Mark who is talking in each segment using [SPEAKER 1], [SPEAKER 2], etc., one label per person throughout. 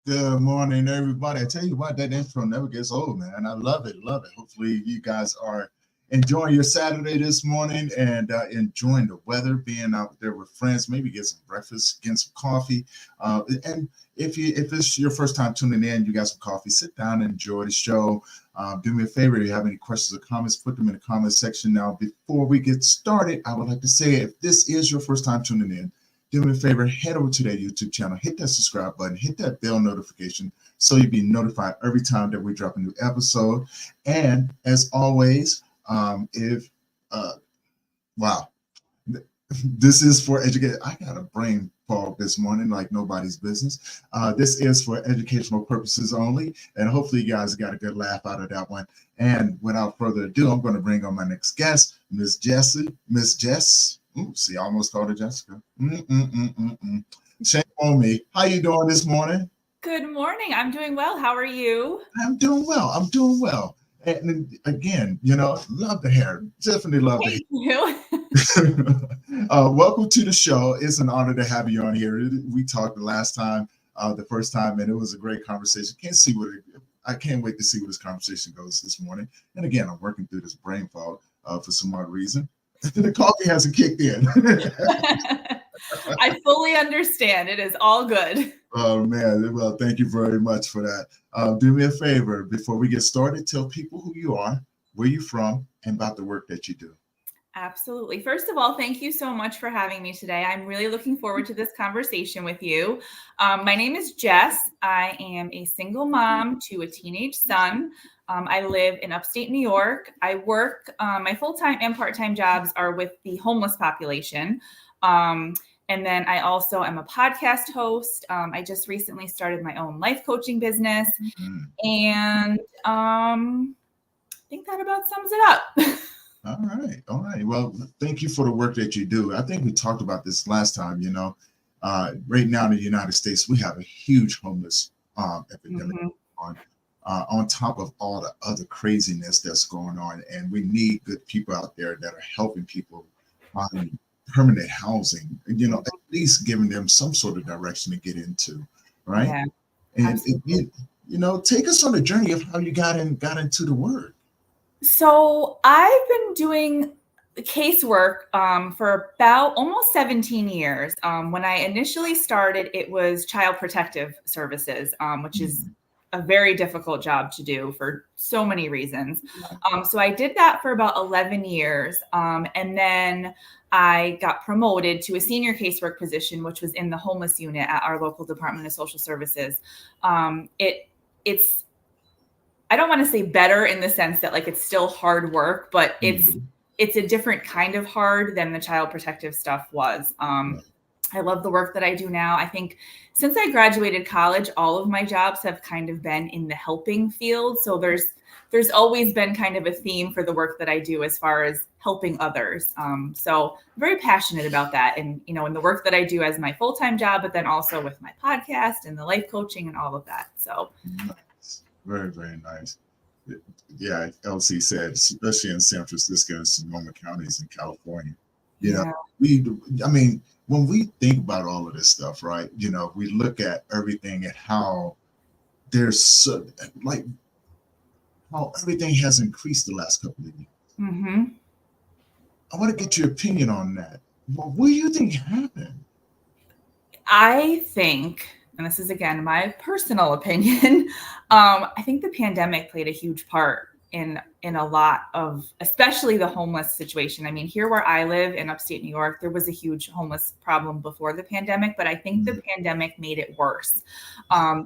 [SPEAKER 1] Good morning, everybody. I tell you what, that intro never gets old, man. I love it, love it. Hopefully, you guys are enjoying your Saturday this morning and enjoying the weather, being out there with friends, maybe get some breakfast, get some coffee. And if it's your first time tuning in, you got some coffee, sit down and enjoy the show. Do me a favor, if you have any questions or comments, put them in the comment section. Now, before we get started, I would like to say if this is your first time tuning in, do me a favor, head over to that YouTube channel, hit that subscribe button, hit that bell notification so you'll be notified every time that we drop a new episode. And as always, wow, this is for education. I got a brain fog this morning like nobody's business. This is for educational purposes only. And hopefully you guys got a good laugh out of that one. And without further ado, I'm going to bring on my next guest, Miss Jess. Ooh, see, I almost called her Jessica. Shame on me. How you doing this morning?
[SPEAKER 2] Good morning. I'm doing well. How are you?
[SPEAKER 1] I'm doing well. And again, love the hair. Definitely love
[SPEAKER 2] Thank
[SPEAKER 1] the hair. Welcome to the show. It's an honor to have you on here. We talked the last time, the first time, and it was a great conversation. I can't wait to see where this conversation goes this morning. And again, I'm working through this brain fog for some odd reason. The coffee hasn't kicked in.
[SPEAKER 2] I fully understand. It is all good.
[SPEAKER 1] Oh, man. Well, thank you very much for that. Do me a favor. Before we get started, tell people who you are, where you're from, and about the work that you do.
[SPEAKER 2] Absolutely. First of all, thank you so much for having me today. I'm really looking forward to this conversation with you. My name is Jess. I am a single mom to a teenage son. I live in upstate New York. I work, my full-time and part-time jobs are with the homeless population. And then I also am a podcast host. I just recently started my own life coaching business. And I think that about sums it up.
[SPEAKER 1] All right. Well, thank you for the work that you do. I think we talked about this last time, right now in the United States, we have a huge homeless epidemic on top of all the other craziness that's going on. And we need good people out there that are helping people find permanent housing, at least giving them some sort of direction to get into, right?
[SPEAKER 2] Yeah,
[SPEAKER 1] and take us on the journey of how you got into the work.
[SPEAKER 2] So I've been doing casework for about almost 17 years. When I initially started, it was child protective services, which is a very difficult job to do for so many reasons. So I did that for about 11 years. And then I got promoted to a senior casework position, which was in the homeless unit at our local Department of Social Services. It's I don't want to say better in the sense that like it's still hard work, but it's a different kind of hard than the child protective stuff was. I love the work that I do now. I think since I graduated college, all of my jobs have kind of been in the helping field. So there's always been kind of a theme for the work that I do as far as helping others. So I'm very passionate about that. And, in the work that I do as my full-time job, but then also with my podcast and the life coaching and all of that. So
[SPEAKER 1] very, very nice. Yeah, LC said, especially in San Francisco and Sonoma counties in California. When we think about all of this stuff, right? We look at everything and how there's how everything has increased the last couple of years. I want to get your opinion on that. What do you think happened?
[SPEAKER 2] I think, and this is again my personal opinion, I think the pandemic played a huge part in a lot of, especially the homeless situation. I mean, here where I live in upstate New York, there was a huge homeless problem before the pandemic, but I think the pandemic made it worse.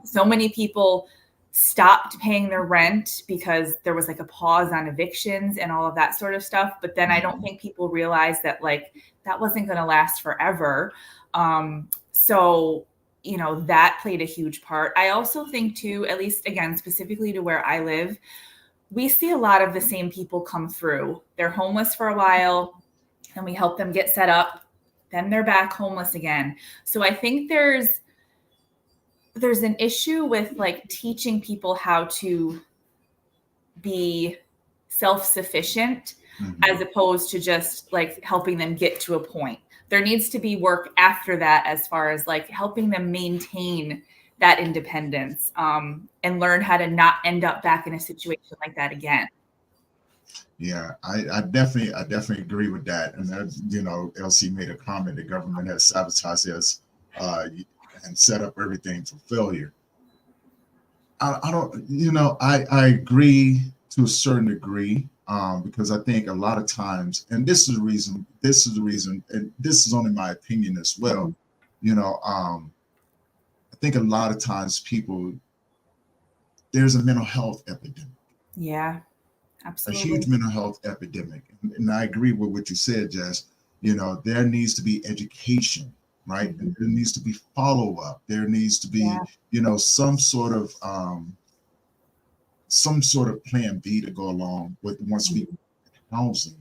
[SPEAKER 2] So many people stopped paying their rent because there was like a pause on evictions and all of that sort of stuff. But then I don't think people realized that like that wasn't going to last forever. So that played a huge part. I also think too, at least again, specifically to where I live, we see a lot of the same people come through. They're homeless for a while and we help them get set up. Then they're back homeless again. So I think there's an issue with like teaching people how to be self-sufficient as opposed to just like helping them get to a point. There needs to be work after that as far as like helping them maintain that independence, and learn how to not end up back in a situation like that again.
[SPEAKER 1] Yeah, I definitely agree with that. And LC made a comment: the government has sabotaged us and set up everything for failure. I don't, I agree to a certain degree, because I think a lot of times, and this is the reason, and this is only my opinion as well. I think a lot of times there's a mental health epidemic.
[SPEAKER 2] Yeah,
[SPEAKER 1] A
[SPEAKER 2] absolutely.
[SPEAKER 1] huge mental health epidemic. And I agree with what you said, Jess. There needs to be education, right?
[SPEAKER 2] Mm-hmm.
[SPEAKER 1] And there needs to be follow-up. There needs to be, some sort of plan B to go along with once we get housing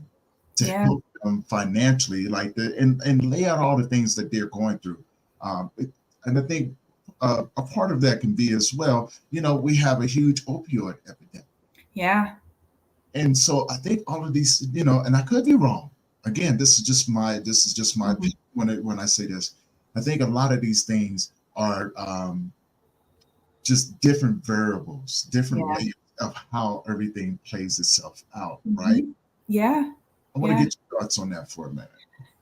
[SPEAKER 1] to help them financially, and lay out all the things that they're going through. And I think a part of that can be as well, we have a huge opioid epidemic.
[SPEAKER 2] Yeah.
[SPEAKER 1] And so I think all of these, and I could be wrong. Again, this is just my opinion when I say this. I think a lot of these things are just different variables, different layers of how everything plays itself out, right?
[SPEAKER 2] Yeah.
[SPEAKER 1] I want to get your thoughts on that for a minute.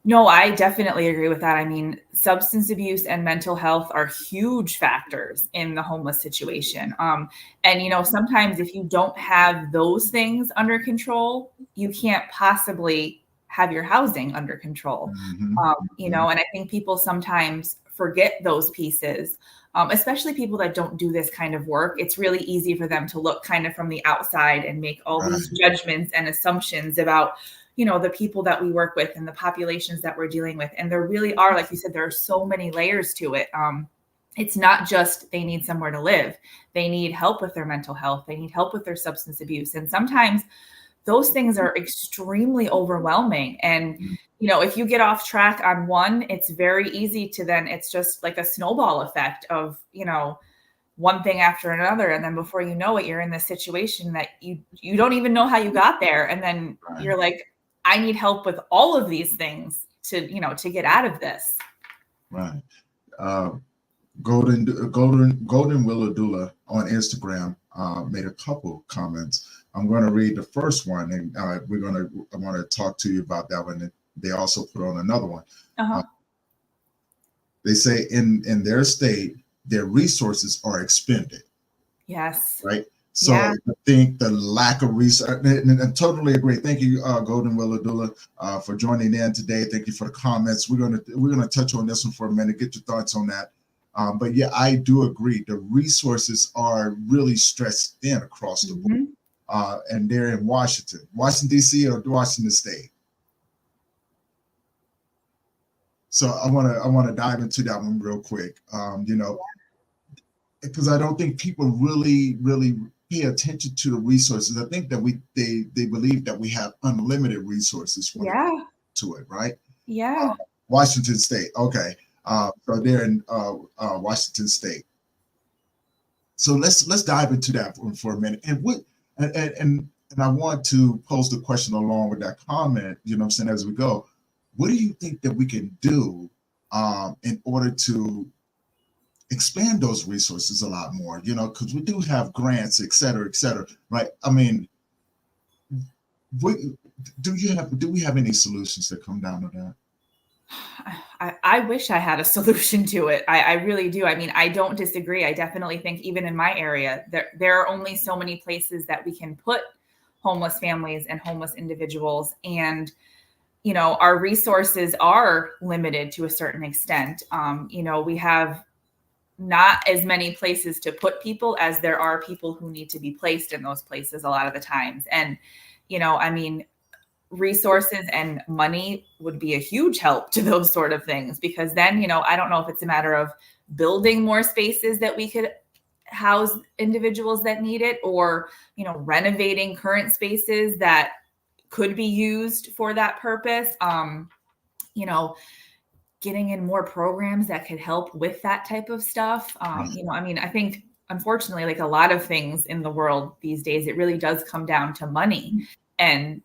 [SPEAKER 2] No, I definitely agree with that. I mean, substance abuse and mental health are huge factors in the homeless situation. And sometimes if you don't have those things under control, you can't possibly have your housing under control. And I think people sometimes forget those pieces, especially people that don't do this kind of work. It's really easy for them to look kind of from the outside and make all these judgments and assumptions about the people that we work with and the populations that we're dealing with. And there really are, like you said, there are so many layers to it. It's not just they need somewhere to live. They need help with their mental health. They need help with their substance abuse. And sometimes those things are extremely overwhelming. And, if you get off track on one, it's very easy to then it's just like a snowball effect of, one thing after another. And then before you know it, you're in this situation that you don't even know how you got there. And then you're like, I need help with all of these things to get out of this.
[SPEAKER 1] Right. Golden Willadula on Instagram made a couple comments. I'm going to read the first one, and I want to talk to you about that one. They also put on another one. They say in their state, their resources are expended.
[SPEAKER 2] Yes.
[SPEAKER 1] Right. So I think the lack of research, and totally agree. Thank you, Golden Willadula, for joining in today. Thank you for the comments. We're gonna touch on this one for a minute. Get your thoughts on that. But yeah, I do agree. The resources are really stretched thin across the board, and they're in Washington D.C. or Washington State. So I want to dive into that one real quick. Because I don't think people really pay attention to the resources. I think that they believe that we have unlimited resources when it comes to it, right?
[SPEAKER 2] Yeah.
[SPEAKER 1] Washington State. Okay. So they're in Washington State. So let's dive into that for a minute. And I want to pose the question along with that comment, as we go. What do you think that we can do in order to expand those resources a lot more, because we do have grants, et cetera, right? I mean, do we have any solutions that come down to
[SPEAKER 2] that? I wish I had a solution to it. I really do. I mean, I don't disagree. I definitely think even in my area, there are only so many places that we can put homeless families and homeless individuals. And, our resources are limited to a certain extent. We have not as many places to put people as there are people who need to be placed in those places a lot of the times. And, resources and money would be a huge help to those sort of things, because then, I don't know if it's a matter of building more spaces that we could house individuals that need it, or, renovating current spaces that could be used for that purpose. Getting in more programs that could help with that type of stuff. I think unfortunately, like a lot of things in the world these days, it really does come down to money. And,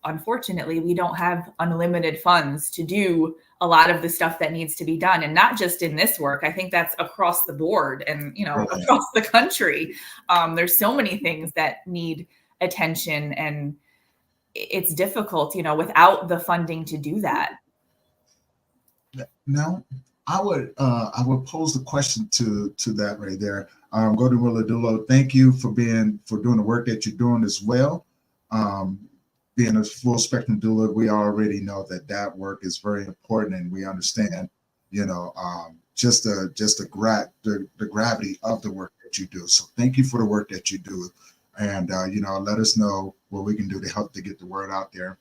[SPEAKER 2] unfortunately, we don't have unlimited funds to do a lot of the stuff that needs to be done. And not just in this work, I think that's across the board and,
[SPEAKER 1] Right.
[SPEAKER 2] across the country. There's so many things that need attention, and it's difficult, without the funding to do that.
[SPEAKER 1] Now, I would pose the question to that right there. Golden Willadullo, thank you for doing the work that you're doing as well. Being a full spectrum doula, we already know that work is very important, and we understand, just the gravity of the work that you do. So thank you for the work that you do, and let us know what we can do to help to get the word out there,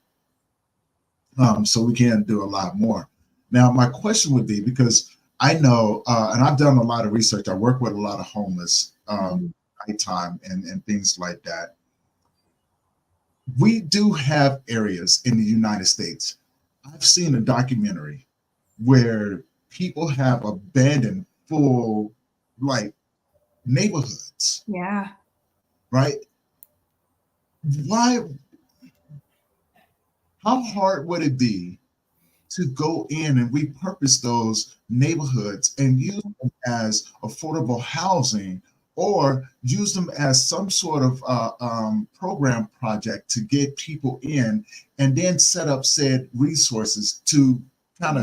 [SPEAKER 1] so we can do a lot more. Now, my question would be, because I know, and I've done a lot of research, I work with a lot of homeless nighttime and things like that. We do have areas in the United States. I've seen a documentary where people have abandoned full, like, neighborhoods.
[SPEAKER 2] Yeah.
[SPEAKER 1] Right? Why? How hard would it be to go in and repurpose those neighborhoods and use them as affordable housing, or use them as some sort of program project to get people in, and then set up said resources to kind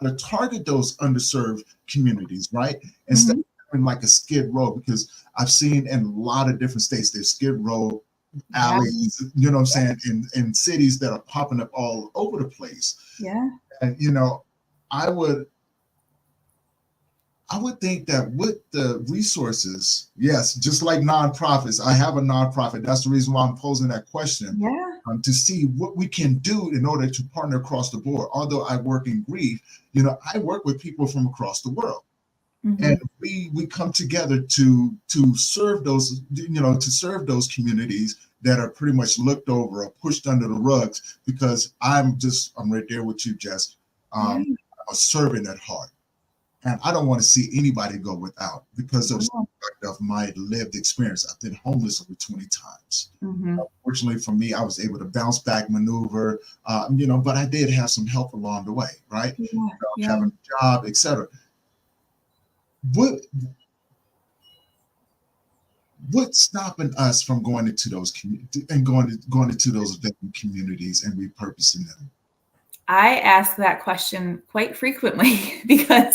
[SPEAKER 1] of target those underserved communities, right? Instead of having like a skid row, because I've seen in a lot of different states, there's skid row alleys, you know what I'm saying, in cities that are popping up all over the place.
[SPEAKER 2] Yeah.
[SPEAKER 1] And I would think that with the resources, yes, just like nonprofits, I have a nonprofit. That's the reason why I'm posing that question.
[SPEAKER 2] Yeah.
[SPEAKER 1] To see what we can do in order to partner across the board. Although I work in grief, I work with people from across the world. And we come together to serve those, to serve those communities that are pretty much looked over or pushed under the rugs, because I'm right there with you, Jess. I'm a servant at heart. And I don't want to see anybody go without, because of my lived experience. I've been homeless over 20 times. Fortunately for me, I was able to bounce back, maneuver, but I did have some help along the way, right? Having a job, etc. What's stopping us from going into those communities and going into those communities and repurposing them?
[SPEAKER 2] I ask that question quite frequently because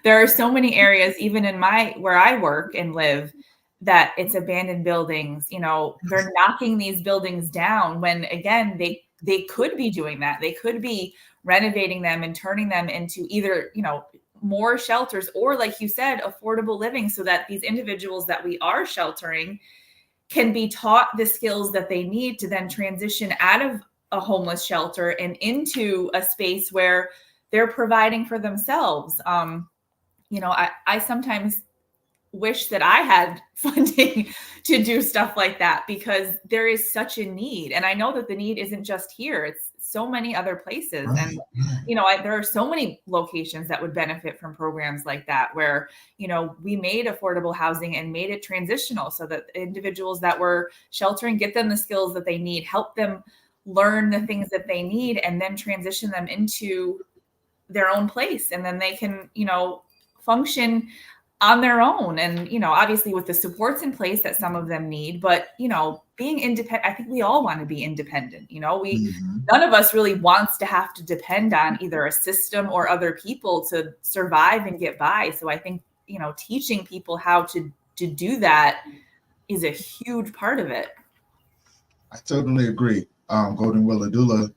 [SPEAKER 2] there are so many areas, even in where I work and live, that it's abandoned buildings. They're knocking these buildings down when, again, they could be doing that. They could be renovating them and turning them into either, more shelters, or, like you said, affordable living, so that these individuals that we are sheltering can be taught the skills that they need to then transition out of a homeless shelter and into a space where they're providing for themselves. I sometimes wish that I had funding to do stuff like that, because there is such a need. And I know that the need isn't just here, it's so many other places. And, there are so many locations that would benefit from programs like that, where, we made affordable housing and made it transitional, so that individuals that were sheltering, get them the skills that they need, help them learn the things that they need, and then transition them into their own place. And then they can, function on their own. And, obviously with the supports in place that some of them need, but, being independent, I think we all want to be independent. None of us really wants to have to depend on either a system or other people to survive and get by. So I think, teaching people how to do that is a huge part of it.
[SPEAKER 1] I totally agree. Golden Willadula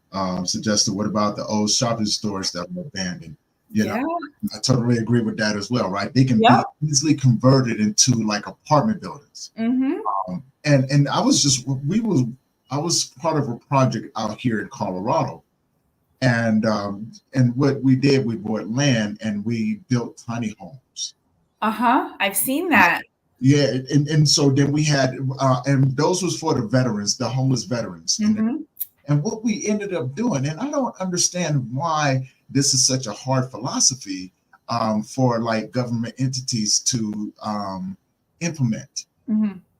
[SPEAKER 1] suggested, what about the old shopping stores that were abandoned? I totally agree with that as well, right? They can be easily converted into like apartment buildings. And I was part of a project out here in Colorado, and what we did, we bought land and we built tiny homes.
[SPEAKER 2] I've seen that.
[SPEAKER 1] Yeah, and so then we had, and those was for the veterans, the homeless veterans. And what we ended up doing, and I don't understand why this is such a hard philosophy for like government entities to implement,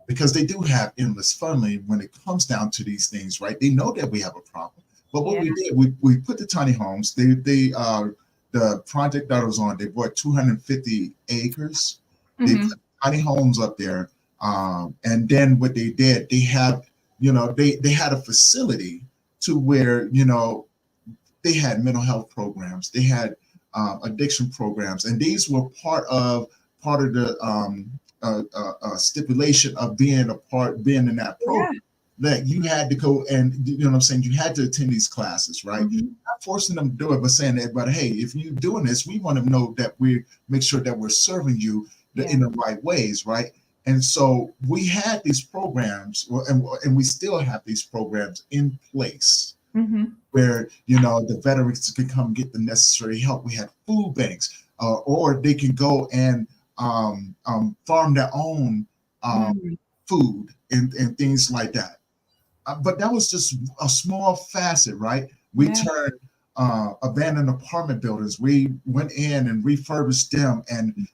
[SPEAKER 1] because they do have endless funding when it comes down to these things, right? They know that we have a problem, But what we did, we put the tiny homes. The project that I was on, they bought 250 acres. They put tiny homes up there. And then what they did, they had a facility to where, they had mental health programs, they had addiction programs, and these were part of the stipulation of being in that program.
[SPEAKER 2] Yeah.
[SPEAKER 1] That you had to go and, what I'm saying, you had to attend these classes, right? Not forcing them to do it, but saying that, but hey, if you're doing this, we want to know that we make sure that we're serving you in the right ways, right? And so we had these programs, and we still have these programs in place where, the veterans can come get the necessary help. We had food banks, or they can go and farm their own food and things like that. But that was just a small facet, right? We turned abandoned apartment buildings. We went in and refurbished them and,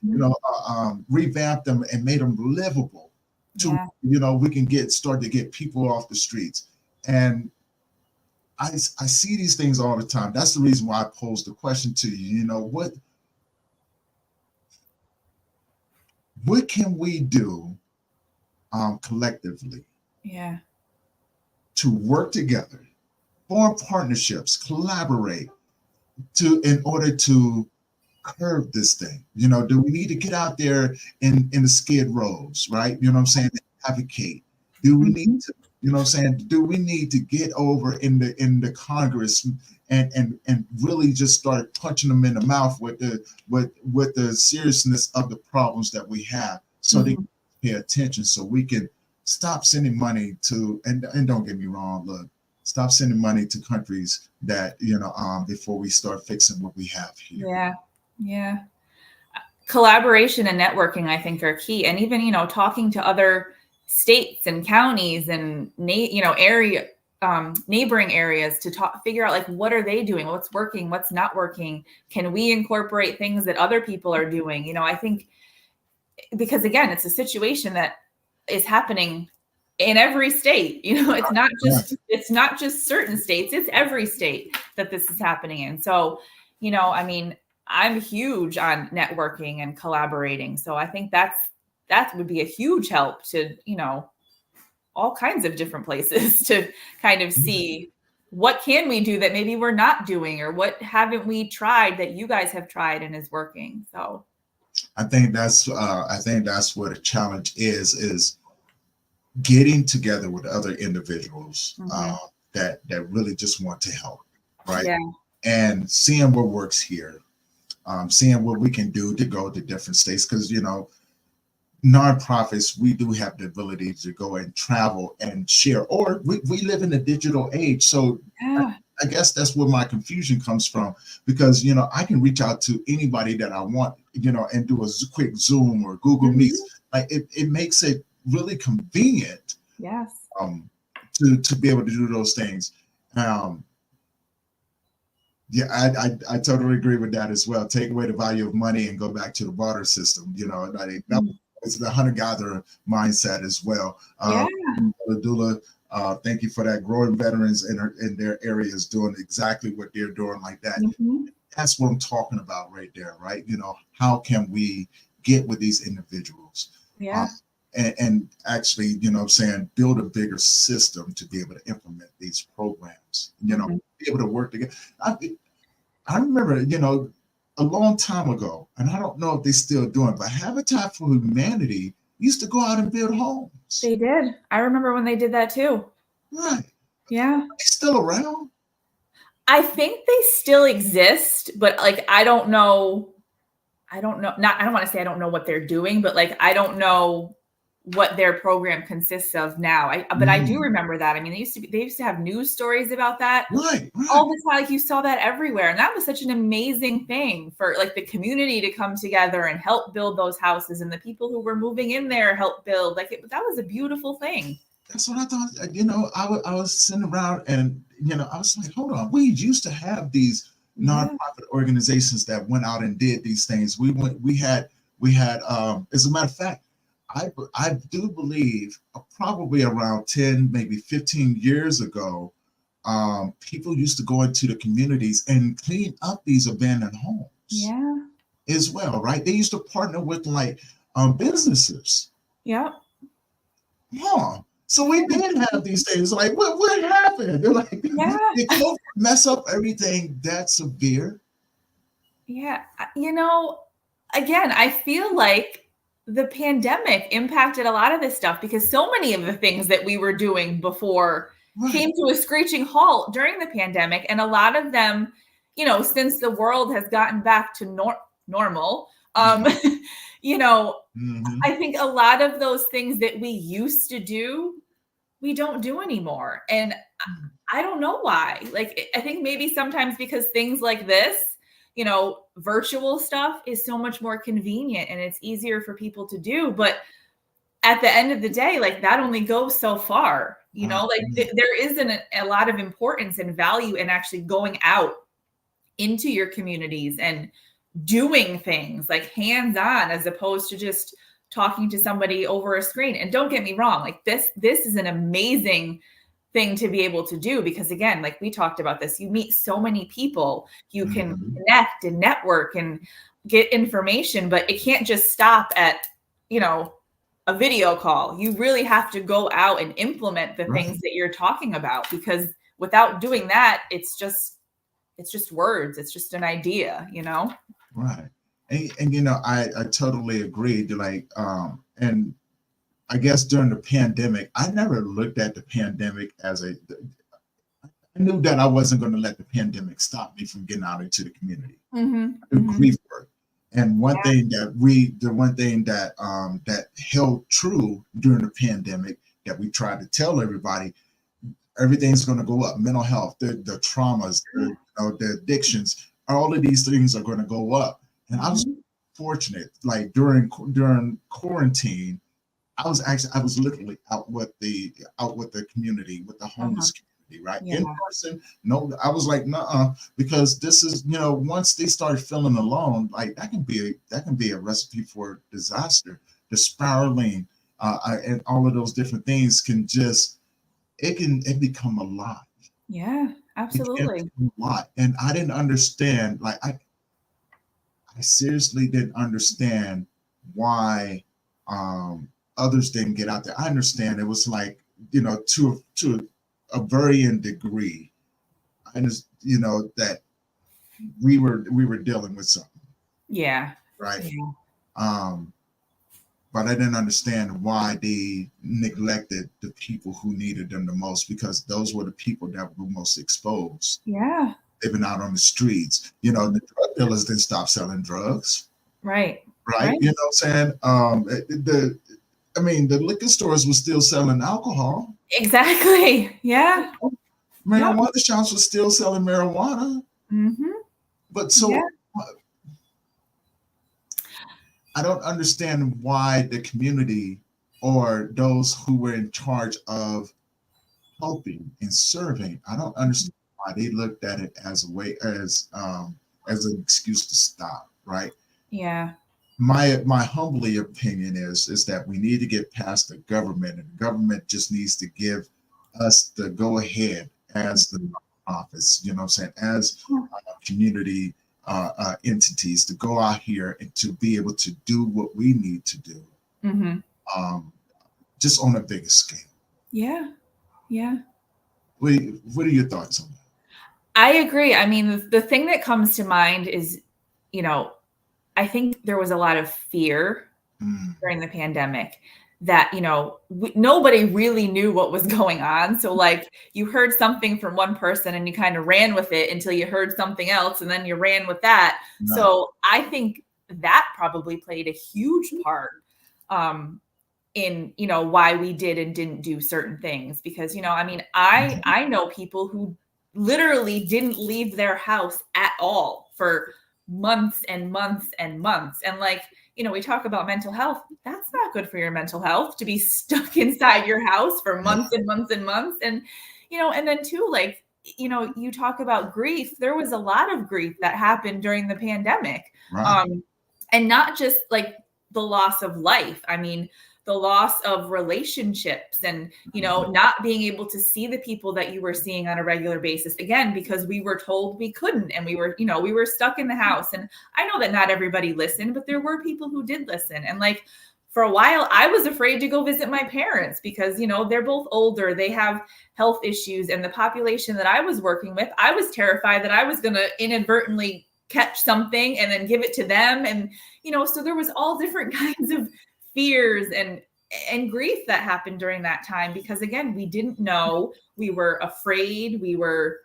[SPEAKER 1] revamped them and made them livable to, we can start to get people off the streets. And I see these things all the time. That's the reason why I posed the question to you, what can we do collectively?
[SPEAKER 2] Yeah.
[SPEAKER 1] To work together, form partnerships, collaborate in order to curb this thing. Do we need to get out there in the skid rows, right? Advocate. Do we need to, do we need to get over in the Congress and really just start punching them in the mouth with the seriousness of the problems that we have, so they can pay attention, so we can stop sending money to, and don't get me wrong, look, stop sending money to countries that, before we start fixing what we have here.
[SPEAKER 2] Yeah. Collaboration and networking, I think, are key. And even, talking to other states and counties and, area, neighboring areas to figure out, like, what are they doing? What's working? What's not working? Can we incorporate things that other people are doing? I think, because again, it's a situation that is happening in every state. It's not just certain states, it's every state that this is happening in. So, I'm huge on networking and collaborating. So I think that would be a huge help to, all kinds of different places to kind of see what can we do that maybe we're not doing, or what haven't we tried that you guys have tried and is working. So
[SPEAKER 1] I think that's what a challenge is getting together with other individuals that really just want to help, right?
[SPEAKER 2] Yeah.
[SPEAKER 1] And seeing what works here, seeing what we can do to go to different states, because nonprofits, we do have the ability to go and travel and share, or we live in a digital age, so I guess that's where my confusion comes from, because I can reach out to anybody that I want, and do a quick Zoom or Google Meets. Like it makes it really convenient.
[SPEAKER 2] Yes.
[SPEAKER 1] To be able to do those things. I totally agree with that as well. Take away the value of money and go back to the barter system. It's the hunter-gatherer mindset as well. Dula, thank you for that. Growing veterans in their areas doing exactly what they're doing like that. That's what I'm talking about right there, right? How can we get with these individuals? And actually, build a bigger system to be able to implement these programs, be able to work together. I remember, a long time ago, and I don't know if they still doing, but Habitat for Humanity used to go out and build homes.
[SPEAKER 2] They did. I remember when they did that too.
[SPEAKER 1] Right.
[SPEAKER 2] Yeah.
[SPEAKER 1] Are they still around?
[SPEAKER 2] I think they still exist, but I don't know. I don't want to say I don't know what they're doing, but I don't know what their program consists of now. But I do remember that. I mean, they used to have news stories about that all the time. You saw that everywhere. And that was such an amazing thing for the community to come together and help build those houses, and the people who were moving in there help build. That was a beautiful thing.
[SPEAKER 1] That's what I thought. I was sitting around and, I was like, hold on, we used to have these nonprofit organizations that went out and did these things. We had, as a matter of fact, I do believe probably around 10, maybe 15 years ago, people used to go into the communities and clean up these abandoned homes.
[SPEAKER 2] Yeah.
[SPEAKER 1] As well, right? They used to partner with like businesses.
[SPEAKER 2] Yep.
[SPEAKER 1] So we did have these things. Like, what happened? They're like,
[SPEAKER 2] Yeah.
[SPEAKER 1] did COVID mess up everything that severe?
[SPEAKER 2] Yeah. Again, I feel like the pandemic impacted a lot of this stuff because so many of the things that we were doing before came to a screeching halt during the pandemic. And a lot of them, since the world has gotten back to normal, I think a lot of those things that we used to do, we don't do anymore. And I don't know why. Like, I think maybe sometimes because things like this, virtual stuff is so much more convenient and it's easier for people to do. But at the end of the day, like that only goes so far, there isn't a lot of importance and value in actually going out into your communities and doing things like hands-on as opposed to just talking to somebody over a screen. And don't get me wrong, like this is an amazing thing to be able to do because again, like we talked about this, you meet so many people, you can connect and network and get information, but it can't just stop at, a video call. You really have to go out and implement the things that you're talking about because without doing that, it's just words. It's just an idea,
[SPEAKER 1] Right. And I totally agree. Like, and I guess during the pandemic, I never looked at the pandemic as I knew that I wasn't going to let the pandemic stop me from getting out into the community. Grief work. And one thing that held true during the pandemic that we tried to tell everybody, everything's going to go up. Mental health, the traumas, the addictions, all of these things are going to go up. And I was fortunate, like during quarantine, I was literally out with the community, with the homeless community, right? In person. No, I was like, nuh-uh, because this is, once they start feeling alone, like that can be a recipe for disaster. The spiraling and all of those different things can become a lot.
[SPEAKER 2] Yeah, absolutely.
[SPEAKER 1] It can become a lot. And I didn't understand, like I seriously didn't understand why others didn't get out there. I understand it was like, to a varying degree, and that we were dealing with something.
[SPEAKER 2] Yeah.
[SPEAKER 1] Right.
[SPEAKER 2] Yeah.
[SPEAKER 1] But I didn't understand why they neglected the people who needed them the most, because those were the people that were most exposed.
[SPEAKER 2] Yeah.
[SPEAKER 1] Living out on the streets. The drug dealers didn't stop selling drugs.
[SPEAKER 2] Right.
[SPEAKER 1] Right. You know what I'm saying? The liquor stores were still selling alcohol.
[SPEAKER 2] Exactly. Yeah.
[SPEAKER 1] Marijuana shops were still selling marijuana. But I don't understand why the community or those who were in charge of helping and serving, I don't understand why they looked at it as a way, as an excuse to stop, right?
[SPEAKER 2] Yeah.
[SPEAKER 1] My humbly opinion is that we need to get past the government, and the government just needs to give us the go ahead as the office, as community entities to go out here and to be able to do what we need to do, just on a bigger scale.
[SPEAKER 2] Yeah. Yeah.
[SPEAKER 1] What are your thoughts on that?
[SPEAKER 2] I agree. I mean, the thing that comes to mind is, I think there was a lot of fear during the pandemic that, nobody really knew what was going on. So like you heard something from one person and you kind of ran with it until you heard something else and then you ran with that. Right. So I think that probably played a huge part in, why we did and didn't do certain things, because, I know people who literally didn't leave their house at all for months and months and months. And like, we talk about mental health. That's not good for your mental health to be stuck inside your house for months and months and months. And, and then too, like, you talk about grief. There was a lot of grief that happened during the pandemic. Right. And not just like the loss of life. I mean, the loss of relationships and, not being able to see the people that you were seeing on a regular basis, again, because we were told we couldn't, and we were stuck in the house. And I know that not everybody listened, but there were people who did listen. And like, for a while, I was afraid to go visit my parents because, they're both older, they have health issues, and the population that I was working with, I was terrified that I was going to inadvertently catch something and then give it to them. And, so there was all different kinds of fears and grief that happened during that time, because again, we didn't know, we were afraid, we were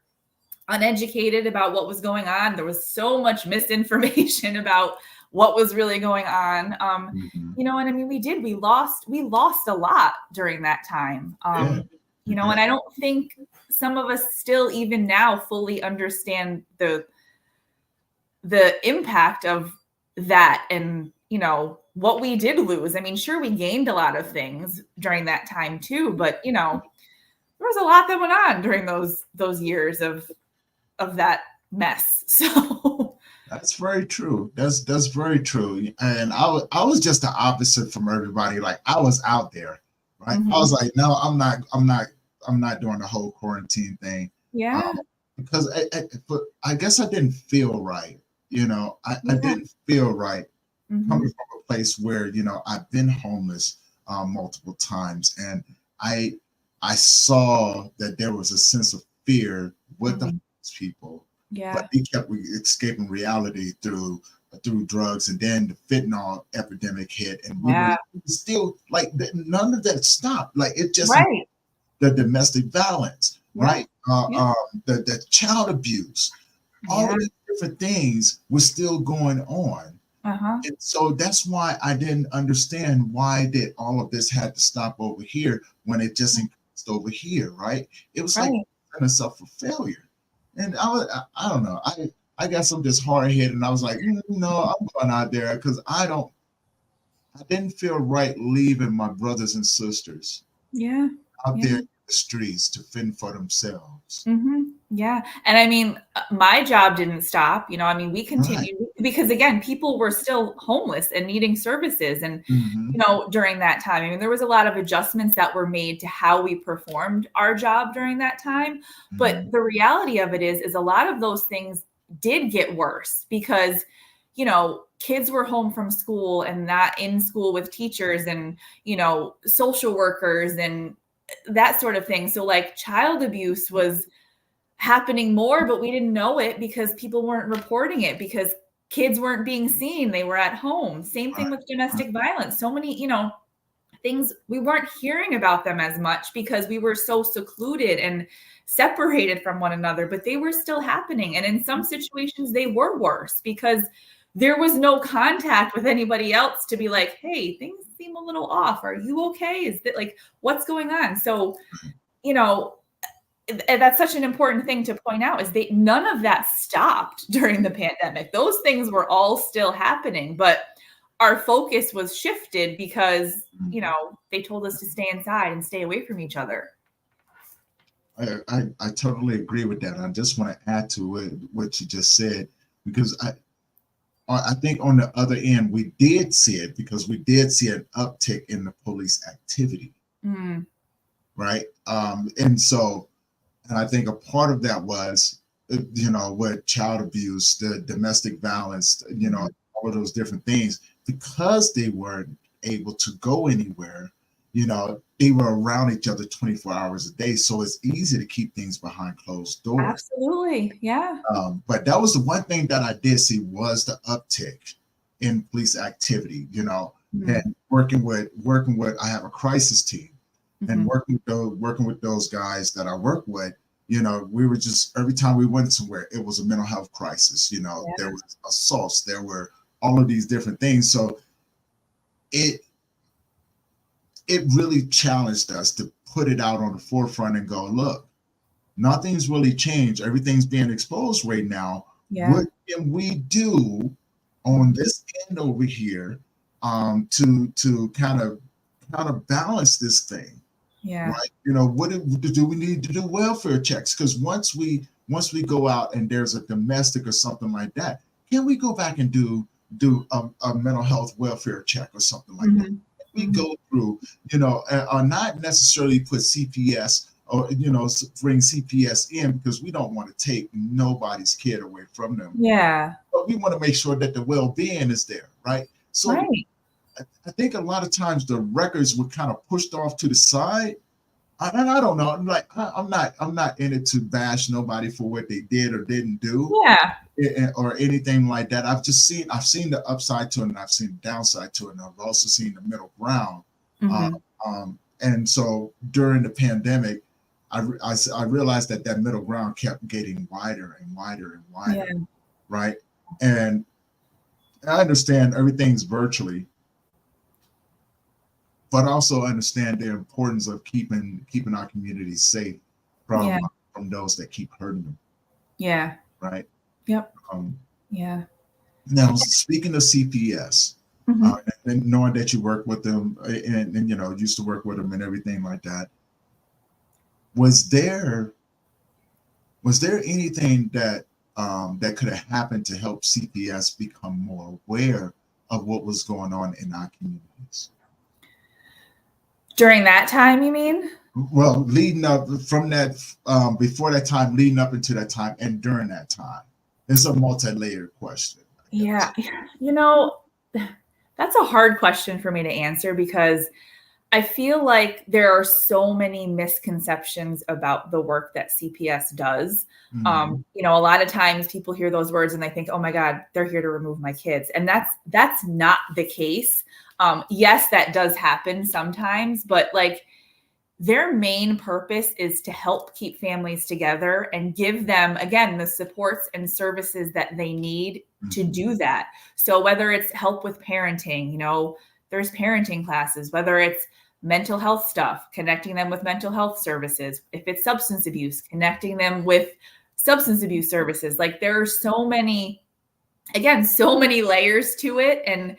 [SPEAKER 2] uneducated about what was going on. There was so much misinformation about what was really going on. And I mean, we lost a lot during that time. And I don't think some of us still even now fully understand the impact of that and, what we did lose. I mean, sure, we gained a lot of things during that time too, but, there was a lot that went on during those years of that mess. So
[SPEAKER 1] that's very true. That's very true. And I was just the opposite from everybody. Like, I was out there, right? I was like, no, I'm not doing the whole quarantine thing.
[SPEAKER 2] Yeah.
[SPEAKER 1] Because I guess I didn't feel right. I didn't feel right coming from a place where, I've been homeless multiple times, and I saw that there was a sense of fear with the homeless people.
[SPEAKER 2] Yeah.
[SPEAKER 1] But they kept escaping reality through drugs, and then the fentanyl epidemic hit, and we were still like, none of that stopped. Like, it just the domestic violence, right? The child abuse, all of these different things were still going on. And so that's why I didn't understand why did all of this had to stop over here when it just increased over here, right? It was like setting us up for failure. And I don't know. I guess I'm just hard headed, and I was like, no, I'm going out there because I didn't feel right leaving my brothers and sisters out there in the streets to fend for themselves.
[SPEAKER 2] Yeah. And I mean, my job didn't stop, we continued because again, people were still homeless and needing services. And, during that time, I mean, there was a lot of adjustments that were made to how we performed our job during that time. But the reality of it is a lot of those things did get worse because, kids were home from school and not in school with teachers and, social workers and that sort of thing. So like, child abuse was happening more, but we didn't know it because people weren't reporting it because kids weren't being seen. They were at home. Same thing with domestic violence. So many, things, we weren't hearing about them as much because we were so secluded and separated from one another, but they were still happening. And in some situations, they were worse because there was no contact with anybody else to be like, hey, things seem a little off. Are you okay? Is that like, what's going on? So, that's such an important thing to point out is none of that stopped during the pandemic. Those things were all still happening, but our focus was shifted because, they told us to stay inside and stay away from each other.
[SPEAKER 1] I totally agree with that. I just want to add to what you just said, because I think on the other end, we did see it because we did see an uptick in the police activity. Right. And I think a part of that was, with child abuse, the domestic violence, all of those different things, because they weren't able to go anywhere, they were around each other 24 hours a day. So it's easy to keep things behind closed doors.
[SPEAKER 2] Absolutely. Yeah.
[SPEAKER 1] But that was the one thing that I did see was the uptick in police activity, and working with, I have a crisis team. And working with those guys that I work with, we were just, every time we went somewhere, it was a mental health crisis. There was assaults, there were all of these different things. So it really challenged us to put it out on the forefront and go, look, nothing's really changed. Everything's being exposed right now. What can we do on this end over here to kind of balance this thing?
[SPEAKER 2] Yeah.
[SPEAKER 1] Right. What do we need to do? Welfare checks, because once we go out and there's a domestic or something like that, can we go back and do a mental health welfare check or something like that? we go through, are not necessarily put CPS or, bring CPS in because we don't want to take nobody's kid away from them.
[SPEAKER 2] Yeah.
[SPEAKER 1] But we want to make sure that the well-being is there, right? So
[SPEAKER 2] right.
[SPEAKER 1] I think a lot of times the records were kind of pushed off to the side. And I don't know. I'm not in it to bash nobody for what they did or didn't do, or anything like that. I've seen the upside to it, and I've seen the downside to it, and I've also seen the middle ground. And so during the pandemic, I realized that middle ground kept getting wider and wider and wider, right? And I understand everything's virtually, but also understand the importance of keeping our communities safe from those that keep hurting them.
[SPEAKER 2] Yeah.
[SPEAKER 1] Right.
[SPEAKER 2] Yep.
[SPEAKER 1] Now, speaking of CPS, and knowing that you work with them and used to work with them and everything like that, was there anything that could have happened to help CPS become more aware of what was going on in our communities?
[SPEAKER 2] During that time, you mean?
[SPEAKER 1] Well, leading up from that, before that time, leading up into that time, and during that time. It's a multi-layered question.
[SPEAKER 2] Yeah. That's a hard question for me to answer because I feel like there are so many misconceptions about the work that CPS does. A lot of times people hear those words and they think, oh my God, they're here to remove my kids. And that's not the case. Yes, that does happen sometimes, but their main purpose is to help keep families together and give them, again, the supports and services that they need to do that. So whether it's help with parenting, there's parenting classes, whether it's mental health stuff, connecting them with mental health services. If it's substance abuse, connecting them with substance abuse services. There are so many layers to it. And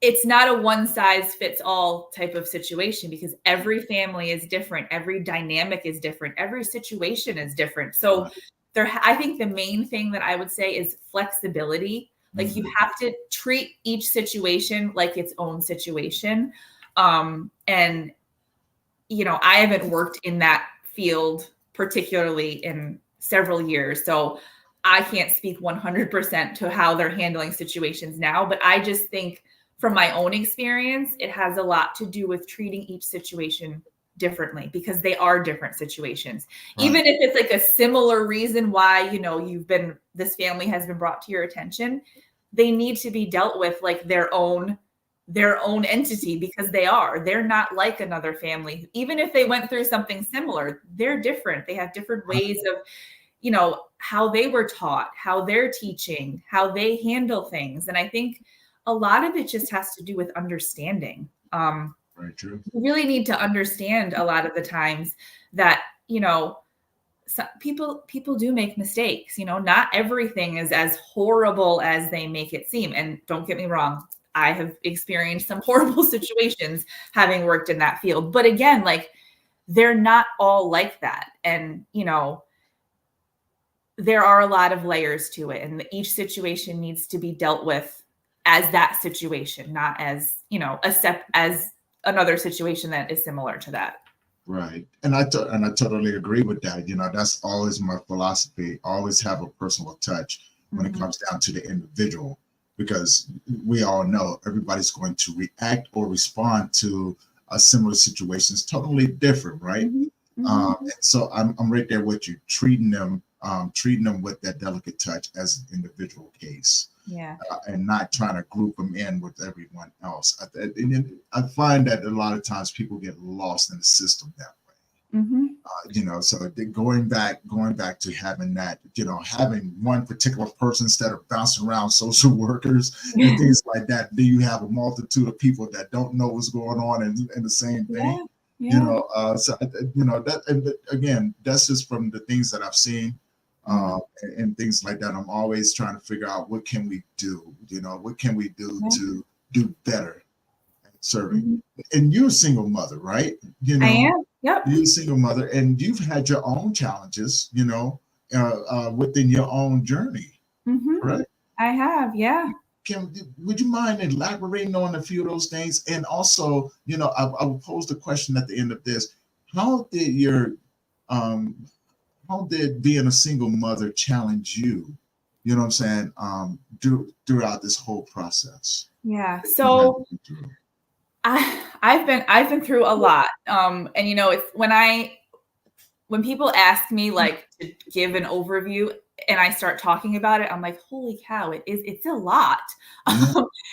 [SPEAKER 2] it's not a one size fits all type of situation because every family is different. Every dynamic is different. Every situation is different. So I think the main thing that I would say is flexibility. You have to treat each situation like its own situation. And I haven't worked in that field particularly in several years. So I can't speak 100% to how they're handling situations now, but I just think from my own experience, it has a lot to do with treating each situation differently because they are different situations. Right. Even if it's a similar reason why, this family has been brought to your attention, they need to be dealt with their own entity because they're not like another family. Even if they went through something similar, they're different. They have different ways of, how they were taught, how they're teaching, how they handle things. And I think a lot of it just has to do with understanding.
[SPEAKER 1] Very true.
[SPEAKER 2] You really need to understand a lot of the times that, people do make mistakes. Not everything is as horrible as they make it seem. And don't get me wrong, I have experienced some horrible situations having worked in that field. But again, they're not all like that. And, there are a lot of layers to it. And each situation needs to be dealt with as that situation, not as, as another situation that is similar to that.
[SPEAKER 1] Right. And I totally agree with that. That's always my philosophy. Always have a personal touch when it comes down to the individual, because we all know everybody's going to react or respond to a similar situation. It's totally different, right? So I'm right there with you, treating them with that delicate touch as an individual case.
[SPEAKER 2] Yeah.
[SPEAKER 1] And not trying to group them in with everyone else. I find that a lot of times people get lost in the system that way. So going back to having that, having one particular person instead of bouncing around social workers and things like that. Then you have a multitude of people that don't know what's going on in the same thing. That, and again, that's just from the things that I've seen. And things like that. I'm always trying to figure out what can we do, what can we do to do better at serving. And you're a single mother, right?
[SPEAKER 2] I am. Yep.
[SPEAKER 1] You're a single mother, and you've had your own challenges, within your own journey, right?
[SPEAKER 2] I have, yeah.
[SPEAKER 1] would you mind elaborating on a few of those things? And also, I will pose the question at the end of this: How did um, how did being a single mother challenge you? You know what I'm saying? Throughout this whole process.
[SPEAKER 2] Yeah. So I've been through a lot. And it's when people ask me like to give an overview and I start talking about it, I'm like, holy cow, it's a lot.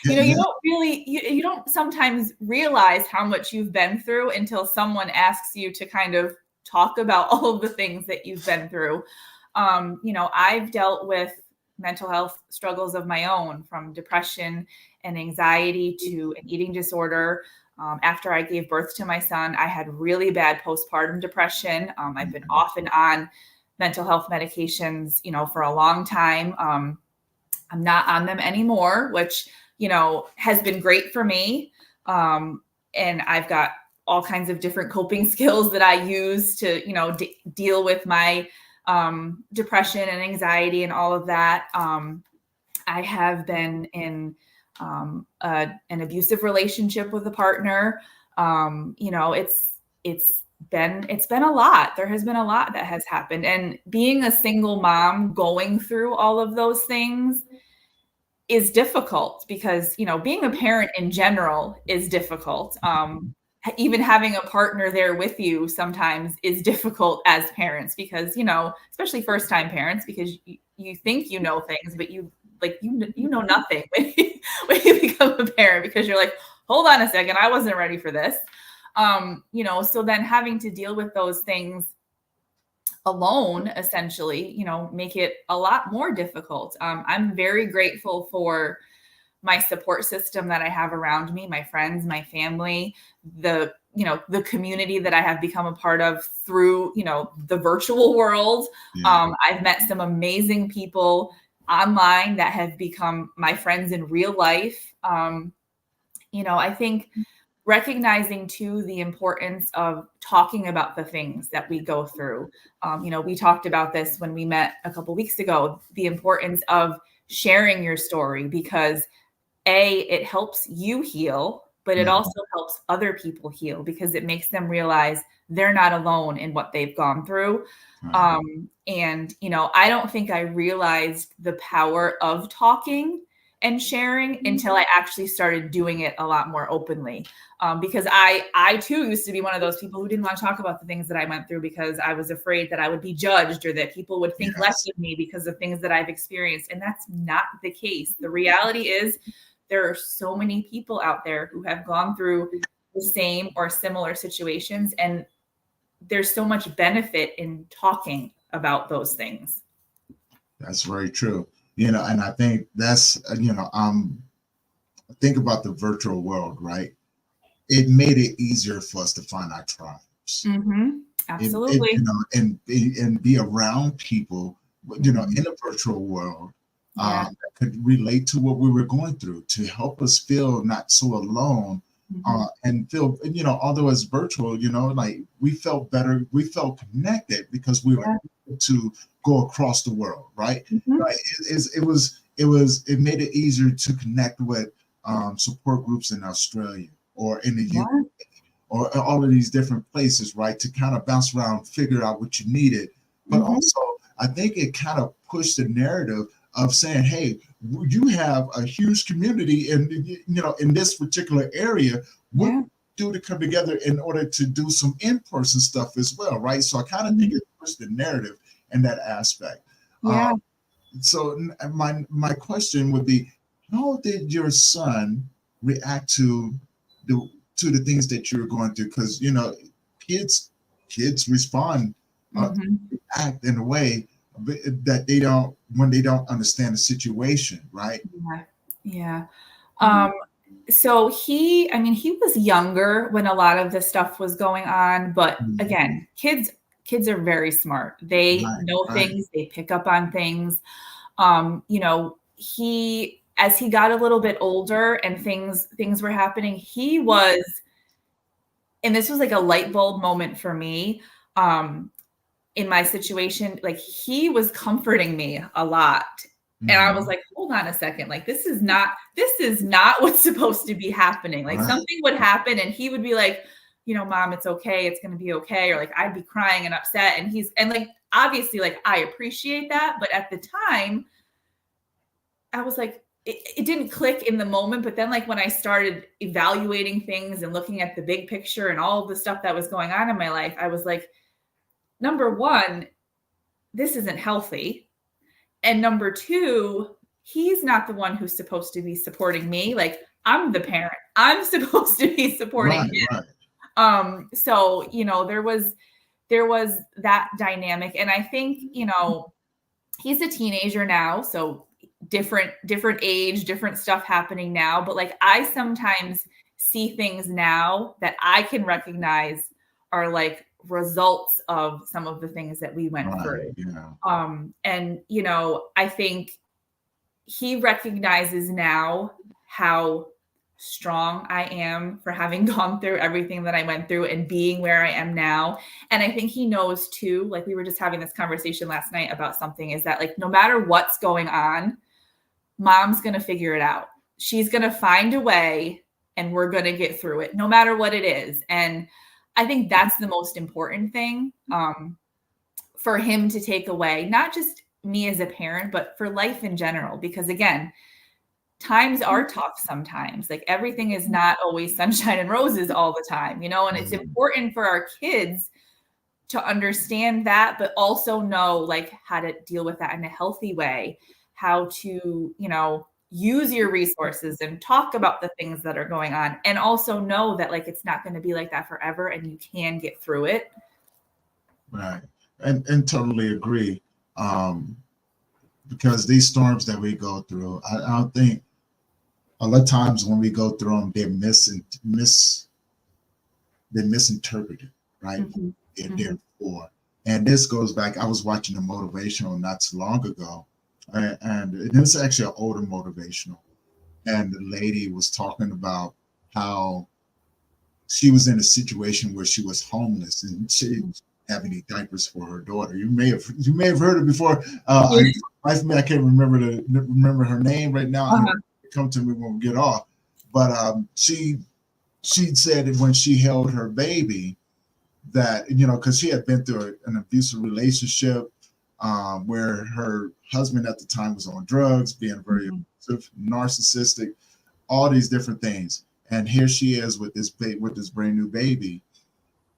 [SPEAKER 2] You don't really, you don't sometimes realize how much you've been through until someone asks you to kind of talk about all of the things that you've been through. I've dealt with mental health struggles of my own, from depression and anxiety to an eating disorder. After I gave birth to my son, I had really bad postpartum depression. I've been off and on mental health medications, for a long time. I'm not on them anymore, which, has been great for me. And I've got all kinds of different coping skills that I use to, deal with my depression and anxiety and all of that. I have been in an abusive relationship with a partner. It's been a lot. There has been a lot that has happened. And being a single mom going through all of those things is difficult because, being a parent in general is difficult. Even having a partner there with you sometimes is difficult as parents because, especially first time parents, because you think you know things, but you know nothing when you become a parent, because you're like, hold on a second, I wasn't ready for this. So then having to deal with those things alone, essentially, make it a lot more difficult. I'm very grateful for my support system that I have around me, my friends, my family, the community that I have become a part of through, the virtual world. I've met some amazing people online that have become my friends in real life. I think recognizing too the importance of talking about the things that we go through. We talked about this when we met a couple weeks ago, the importance of sharing your story, because it helps you heal, but it also helps other people heal because it makes them realize they're not alone in what they've gone through. And I don't think I realized the power of talking and sharing until I actually started doing it a lot more openly. Because I too used to be one of those people who didn't want to talk about the things that I went through because I was afraid that I would be judged or that people would think less of me because of things that I've experienced. And that's not the case. The reality is there are so many people out there who have gone through the same or similar situations, and there's so much benefit in talking about those things.
[SPEAKER 1] That's very true. And I think that's, think about the virtual world, right? It made it easier for us to find our tribes.
[SPEAKER 2] Absolutely.
[SPEAKER 1] And be around people, in a virtual world that could relate to what we were going through, to help us feel not so alone. And feel, although it's virtual, like we felt better, we felt connected because we were able to go across the world, right? Right. It made it easier to connect with support groups in Australia or in the UK or all of these different places, right? To kind of bounce around, figure out what you needed. But also, I think it kind of pushed the narrative of saying, hey, you have a huge community in this particular area. What do to come together in order to do some in-person stuff as well, right? So I kind of think it pushed the narrative in that aspect. So my question would be, how did your son react to the things that you're going through? Because kids respond, act in a way that they don't when they don't understand the situation, right?
[SPEAKER 2] So he was younger when a lot of this stuff was going on, but again, kids are very smart. They know things, they pick up on things. As he got a little bit older and things were happening, and this was like a light bulb moment for me. In my situation, like he was comforting me a lot And I was like, hold on a second. Like, this is not what's supposed to be happening. Like something would happen and he would be like, you know, Mom, it's okay. It's going to be okay. Or like, I'd be crying and upset. And like, obviously, like, I appreciate that. But at the time, I was like, it didn't click in the moment. But then like when I started evaluating things and looking at the big picture and all of the stuff that was going on in my life, I was like, number one, this isn't healthy. And number two, he's not the one who's supposed to be supporting me. Like, I'm the parent. I'm supposed to be supporting him. Right. So, you know, there was that dynamic. And I think, you know, he's a teenager now. So different age, different stuff happening now. But like, I sometimes see things now that I can recognize are like results of some of the things that we went through. Yeah. And, you know, I think he recognizes now how strong I am for having gone through everything that I went through and being where I am now. And I think he knows too, like we were just having this conversation last night about something, is that like, no matter what's going on, Mom's going to figure it out. She's going to find a way and we're going to get through it no matter what it is. And I think that's the most important thing for him to take away, not just me as a parent, but for life in general. Because again, times are tough sometimes. Like everything is not always sunshine and roses all the time, you know, and it's important for our kids to understand that, but also know like how to deal with that in a healthy way, how to, you know, use your resources and talk about the things that are going on, and also know that like it's not going to be like that forever and you can get through it.
[SPEAKER 1] Right. And totally agree. Because these storms that we go through, I don't think a lot of times when we go through them, they're misinterpreted, right? Therefore, and this goes back, I was watching a motivational not too long ago, and this is actually an older motivational, and the lady was talking about how she was in a situation where she was homeless and she didn't have any diapers for her daughter. You may have heard it before. I can't remember her name right now. Come to me when we get off. But she said that when she held her baby, that, you know, because she had been through an abusive relationship where her husband at the time was on drugs, being very abusive, narcissistic, all these different things. And here she is with this brand new baby,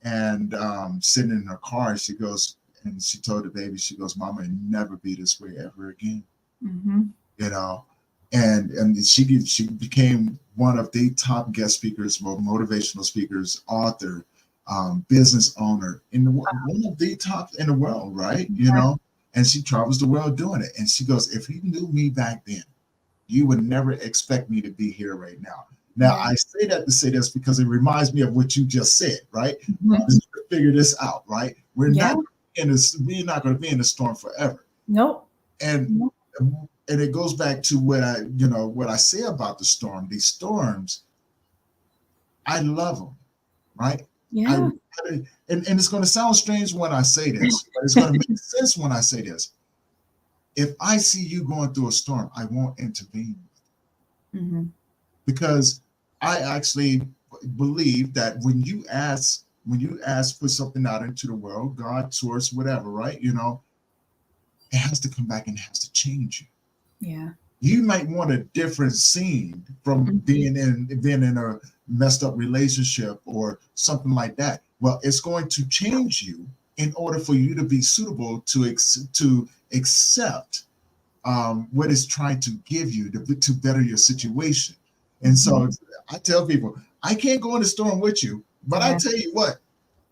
[SPEAKER 1] and sitting in her car. She goes, and she told the baby, she goes, "Mama, it'll never be this way ever again." You know, and she became one of the top guest speakers, motivational speakers, author, business owner in the world, one of the top in the world, right? You know, and she travels the world doing it. And she goes, "If you knew me back then, you would never expect me to be here right now." Now, I say that to say this because it reminds me of what you just said, right? Let's figure this out, right? We're not going to be in the storm forever.
[SPEAKER 2] Nope.
[SPEAKER 1] And it goes back to what I say about the storm. These storms, I love them, right?
[SPEAKER 2] Yeah.
[SPEAKER 1] And it's going to sound strange when I say this, but it's going to make sense when I say this. If I see you going through a storm, I won't intervene. Because I actually believe that when you ask for something out into the world, God, source, whatever, right? You know, it has to come back and it has to change you.
[SPEAKER 2] Yeah.
[SPEAKER 1] You might want a different scene from being in a messed up relationship or something like that. Well, it's going to change you in order for you to be suitable to accept what it's trying to give you to better your situation. And so I tell people, I can't go in the storm with you, but I tell you what,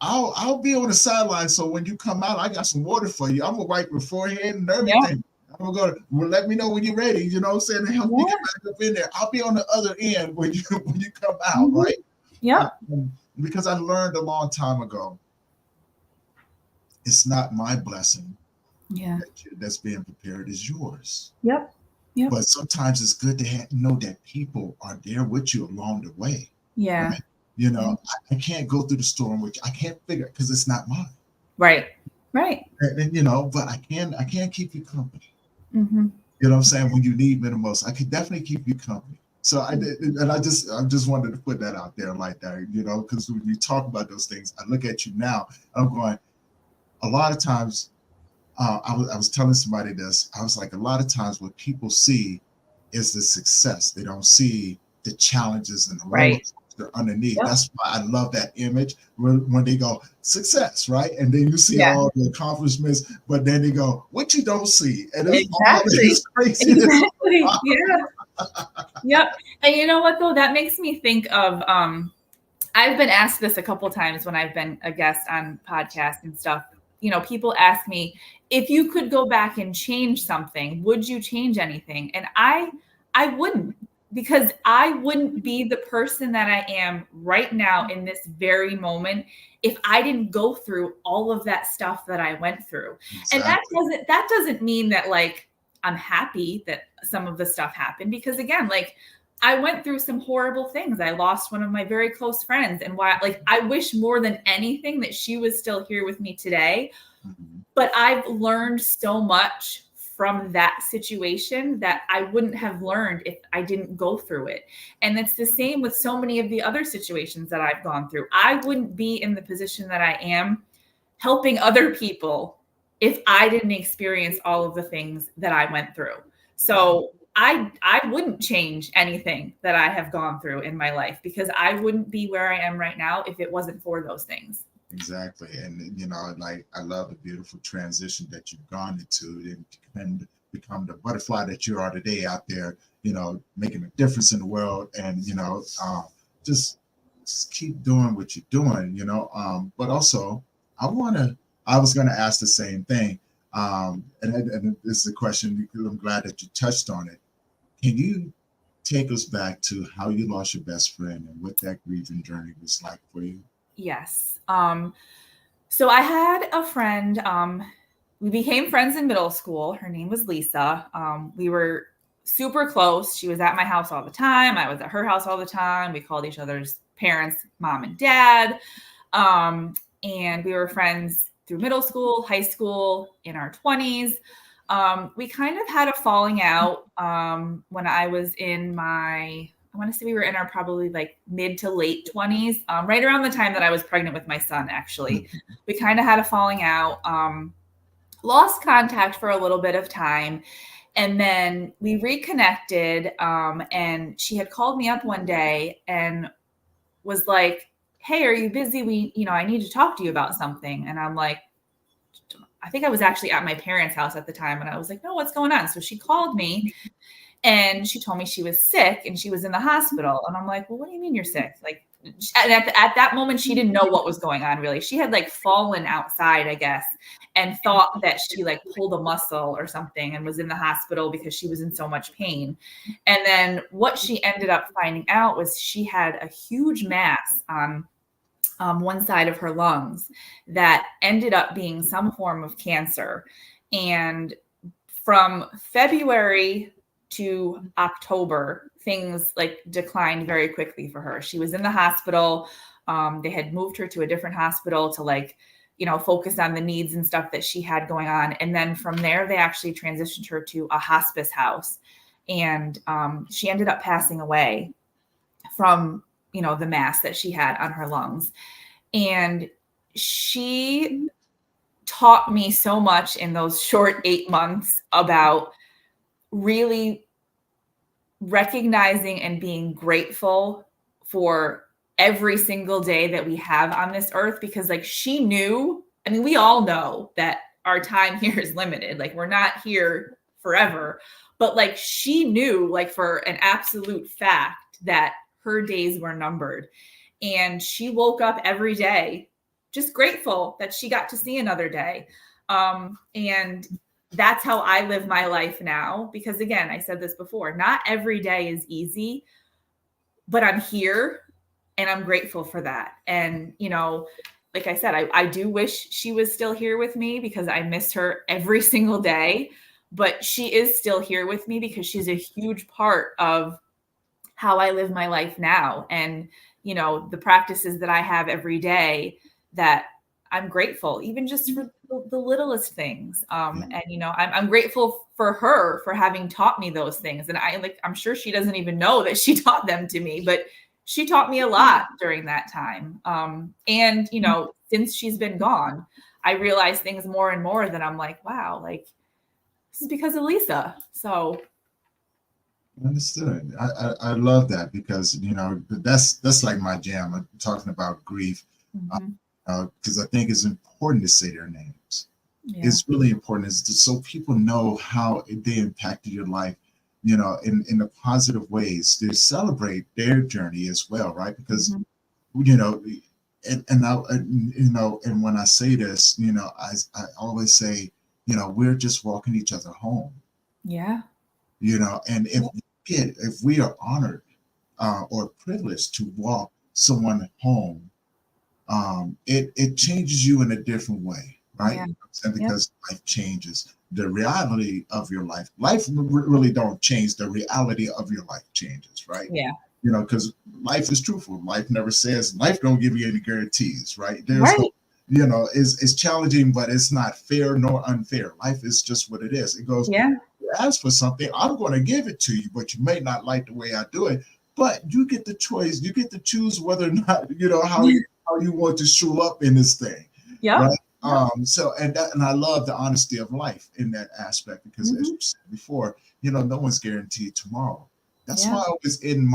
[SPEAKER 1] I'll be on the sideline. So when you come out, I got some water for you. I'm gonna wipe your forehead and everything. I'm gonna let me know when you're ready. You know what I'm saying? To help you get back up in there. I'll be on the other end when you come out, right?
[SPEAKER 2] Yeah.
[SPEAKER 1] Because I learned a long time ago, it's not my blessing. That's being prepared is yours.
[SPEAKER 2] Yep.
[SPEAKER 1] But sometimes it's good to know that people are there with you along the way.
[SPEAKER 2] Yeah.
[SPEAKER 1] Right? You know, I can't go through the storm, which I can't figure it because it's not mine.
[SPEAKER 2] Right.
[SPEAKER 1] And you know, but I can keep you company. You know what I'm saying? When you need me the most, I can definitely keep you company. So I did, and I just wanted to put that out there like that, you know, because when you talk about those things, I look at you now, I'm going, a lot of times, I was telling somebody this, I was like, a lot of times what people see is the success. They don't see the challenges and the roller
[SPEAKER 2] Right.
[SPEAKER 1] coaster underneath.
[SPEAKER 2] Yep.
[SPEAKER 1] That's why I love that image when they go success, right? And then you see
[SPEAKER 2] Yeah.
[SPEAKER 1] all the accomplishments, but then they go, what you don't see, and it's all
[SPEAKER 2] Exactly.
[SPEAKER 1] this craziness.
[SPEAKER 2] Exactly. Yeah. Yep. And you know what though? That makes me think of I've been asked this a couple times when I've been a guest on podcasts and stuff. You know, people ask me, if you could go back and change something, would you change anything? And I wouldn't, because I wouldn't be the person that I am right now in this very moment if I didn't go through all of that stuff that I went through.
[SPEAKER 1] Exactly.
[SPEAKER 2] And that doesn't mean that like I'm happy that some of the stuff happened, because again, like I went through some horrible things. I lost one of my very close friends, and why, like, I wish more than anything that she was still here with me today.
[SPEAKER 1] Mhm.
[SPEAKER 2] But I've learned so much from that situation that I wouldn't have learned if I didn't go through it. And it's the same with so many of the other situations that I've gone through. I wouldn't be in the position that I am helping other people if I didn't experience all of the things that I went through. So I wouldn't change anything that I have gone through in my life, because I wouldn't be where I am right now if it wasn't for those things.
[SPEAKER 1] Exactly. And, you know, like, I love the beautiful transition that you've gone into and become the butterfly that you are today out there, you know, making a difference in the world. And, you know, just, just keep doing what you're doing, you know. But also, I was going to ask the same thing. And this is a question, I'm glad that you touched on it. Can you take us back to how you lost your best friend and what that grieving journey was like for you?
[SPEAKER 2] Yes. So I had a friend, we became friends in middle school. Her name was Lisa. We were super close. She was at my house all the time. I was at her house all the time. We called each other's parents, mom and dad. And we were friends through middle school, high school, in our 20s. We kind of had a falling out when I was in I want to say we were in our probably like mid to late 20s, right around the time that I was pregnant with my son, actually. We kind of had a falling out, lost contact for a little bit of time. And then we reconnected, and she had called me up one day and was like, hey, are you busy? I need to talk to you about something. And I'm like, I think I was actually at my parents' house at the time. And I was like, no, what's going on? So she called me and she told me she was sick and she was in the hospital. And I'm like, well, what do you mean you're sick? Like, and at that moment, she didn't know what was going on, really. She had like fallen outside, I guess, and thought that she like pulled a muscle or something and was in the hospital because she was in so much pain. And then what she ended up finding out was she had a huge mass on one side of her lungs that ended up being some form of cancer. And from February to October, things like declined very quickly for her. She was in the hospital. They had moved her to a different hospital to focus on the needs and stuff that she had going on. And then from there, they actually transitioned her to a hospice house. And she ended up passing away from, the mass that she had on her lungs. And she taught me so much in those short 8 months about really recognizing and being grateful for every single day that we have on this earth, because like she knew, I mean, we all know that our time here is limited. Like we're not here forever, but like she knew, like for an absolute fact, that her days were numbered. And she woke up every day just grateful that she got to see another day. And that's how I live my life now. Because again, I said this before, not every day is easy, but I'm here and I'm grateful for that. And, like I said, I do wish she was still here with me because I miss her every single day, but she is still here with me because she's a huge part of how I live my life now. And, the practices that I have every day that I'm grateful, even just for the littlest things. And, you know, I'm grateful for her for having taught me those things. And I'm sure she doesn't even know that she taught them to me, but she taught me a lot during that time. And, you know, since she's been gone, I realize things more and more that I'm like, wow, like this is because of Lisa. So.
[SPEAKER 1] Understood. I love that because, you know, that's like my jam. I'm talking about grief. Because I think it's important to say their names. Yeah. It's really important so people know how they impacted your life, you know, in the positive ways, to celebrate their journey as well, right? Because, you know, you know, and when I say this, you know, I always say, you know, we're just walking each other home.
[SPEAKER 2] Yeah.
[SPEAKER 1] You know, and if we are honored or privileged to walk someone home, it changes you in a different way, right?
[SPEAKER 2] Yeah.
[SPEAKER 1] And because life changes, the reality of your life really don't change. The reality of your life changes, right?
[SPEAKER 2] Yeah.
[SPEAKER 1] You know, because life is truthful. Life never says, life don't give you any guarantees, right? There's
[SPEAKER 2] right.
[SPEAKER 1] no, you know, it's challenging, but it's not fair nor unfair. Life is just what it is. It goes, ask for something, I'm going to give it to you, but you may not like the way I do it. But you get the choice. You get to choose whether or not, you know, how you want to show up in this thing.
[SPEAKER 2] Yeah.
[SPEAKER 1] Right. So and I love the honesty of life in that aspect, because as you said before, you know, no one's guaranteed tomorrow. That's why I was in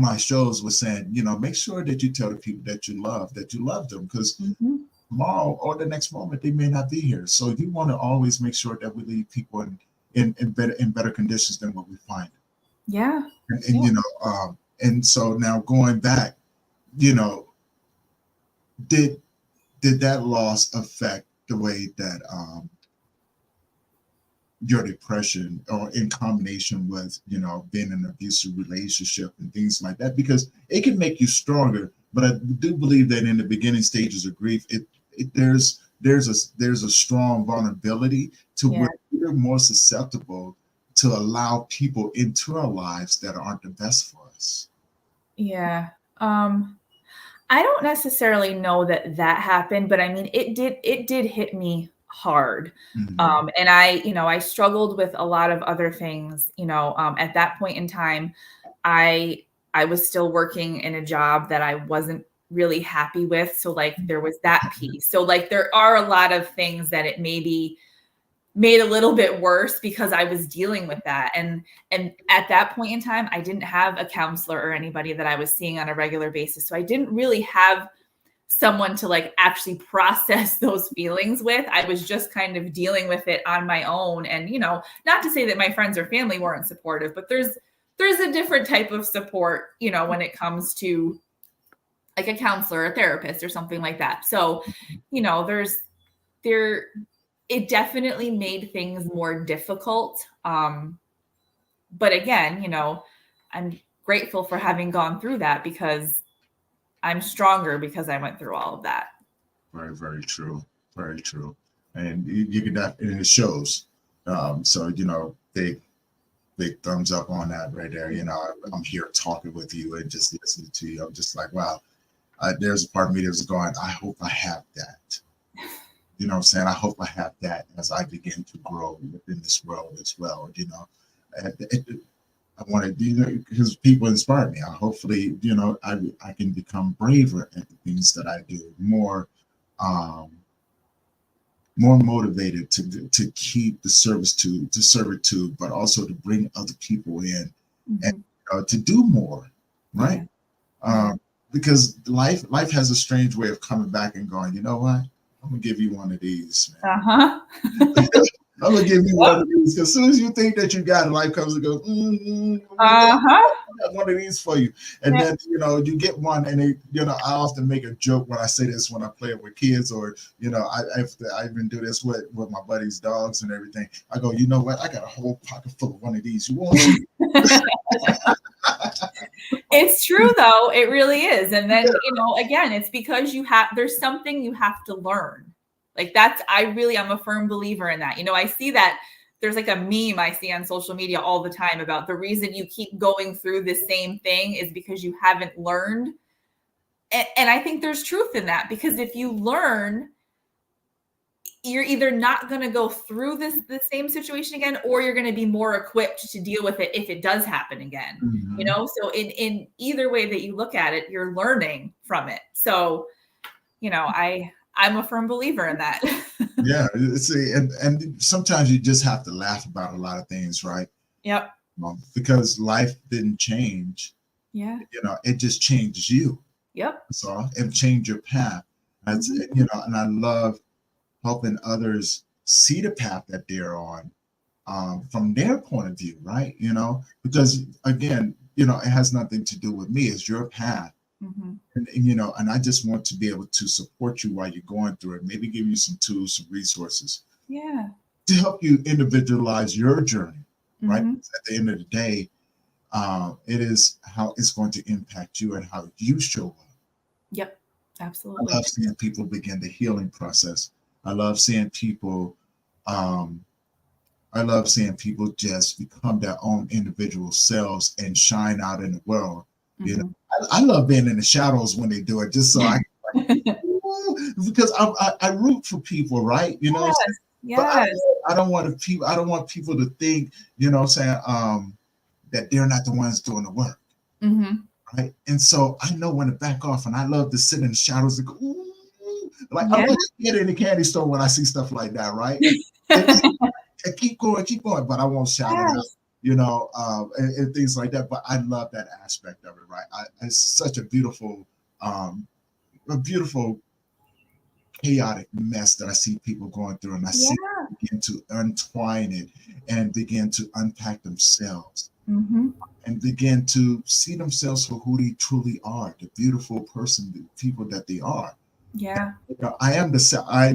[SPEAKER 1] my shows was saying, you know, make sure that you tell the people that you love them, because tomorrow or the next moment they may not be here. So you want to always make sure that we leave people in better conditions than what we find.
[SPEAKER 2] Yeah.
[SPEAKER 1] And you know, and so now going back, you know, did that loss affect the way that your depression, or in combination with, you know, being in an abusive relationship and things like that? Because it can make you stronger, but I do believe that in the beginning stages of grief, there's a strong vulnerability to where we're more susceptible to allow people into our lives that aren't the best for us.
[SPEAKER 2] Yeah. I don't necessarily know that happened, but I mean, it did hit me hard. And I struggled with a lot of other things, you know, at that point in time, I was still working in a job that I wasn't really happy with. So like there was that piece. So like there are a lot of things that it maybe made a little bit worse because I was dealing with that. And at that point in time, I didn't have a counselor or anybody that I was seeing on a regular basis. So I didn't really have someone to like actually process those feelings with. I was just kind of dealing with it on my own. And, you know, not to say that my friends or family weren't supportive, but there's a different type of support, you know, when it comes to like a counselor, a therapist, or something like that. So, you know, it definitely made things more difficult. But again, you know, I'm grateful for having gone through that, because I'm stronger because I went through all of that.
[SPEAKER 1] Very, very true. Very true. And you can, and it shows. So, you know, big thumbs up on that right there. You know, I'm here talking with you and just listening to you. I'm just like, wow, there's a part of me that's going, I hope I have that. You know what I'm saying? I hope I have that as I begin to grow within this world as well. You know, I want to, you know, because people inspire me. Hopefully, you know, I can become braver at the things that I do, more motivated to keep the service to serve it to, but also to bring other people in and to do more, right? Because life has a strange way of coming back and going, you know what? I'm gonna give you one of these, man. I'm gonna give you one of these, because as soon as you think that you got it, life comes and goes, I got one of these for you. And then, you know, you get one, and they, you know, I often make a joke when I say this when I play it with kids, or, you know, I even do this with my buddies' dogs and everything. I go, you know what? I got a whole pocket full of one of these. You want one?
[SPEAKER 2] It's true though. It really is. And then, you know, again, it's because there's something you have to learn. Like I'm a firm believer in that. You know, I see that there's like a meme I see on social media all the time about the reason you keep going through the same thing is because you haven't learned And I think there's truth in that, because if you learn, you're either not going to go through the same situation again, or you're going to be more equipped to deal with it if it does happen again.
[SPEAKER 1] Mhm.
[SPEAKER 2] You know, so in either way that you look at it, you're learning from it. So, you know, I'm a firm believer in that.
[SPEAKER 1] Yeah, see, and sometimes you just have to laugh about a lot of things, right?
[SPEAKER 2] Yep.
[SPEAKER 1] Because life didn't change.
[SPEAKER 2] Yeah.
[SPEAKER 1] You know, it just changed you.
[SPEAKER 2] Yep.
[SPEAKER 1] So it changed your path. That's you know, and I love helping others see the path that they're on from their point of view, right? You know, because again, you know, it has nothing to do with me. It's your path.
[SPEAKER 2] Mm-hmm.
[SPEAKER 1] And, you know, and I just want to be able to support you while you're going through it. Maybe give you some tools, some resources
[SPEAKER 2] Yeah.
[SPEAKER 1] to help you individualize your journey, right?
[SPEAKER 2] Mm-hmm.
[SPEAKER 1] At the end of the day, it is how it's going to impact you and how you show up.
[SPEAKER 2] Yep.
[SPEAKER 1] I
[SPEAKER 2] Absolutely.
[SPEAKER 1] love seeing people begin the healing process. I love seeing people. Um, I love seeing people just become their own individual selves and shine out in the world. You know,
[SPEAKER 2] Mm-hmm.
[SPEAKER 1] I love being in the shadows when they do it, just so I because I root for people, right? You know, what I'm saying? But
[SPEAKER 2] Yes.
[SPEAKER 1] I don't want people. I don't want people to think, you know, what I'm saying that they're not the ones doing the work,
[SPEAKER 2] Mm-hmm.
[SPEAKER 1] right? And so I know when to back off, and I love to sit in the shadows and go, ooh, like I
[SPEAKER 2] Yeah.
[SPEAKER 1] want to get in the candy store when I see stuff like that, right? And, and keep going, but I won't shout it out,
[SPEAKER 2] Yes.
[SPEAKER 1] you know, and things like that. But I love that aspect of it, right? It's such um, a beautiful chaotic mess that I see people going through, and I
[SPEAKER 2] Yeah.
[SPEAKER 1] see them begin to untwine it and begin to unpack themselves
[SPEAKER 2] Mm-hmm.
[SPEAKER 1] and begin to see themselves for who they truly are, the beautiful person, the people that they are.
[SPEAKER 2] Yeah.
[SPEAKER 1] You know, I am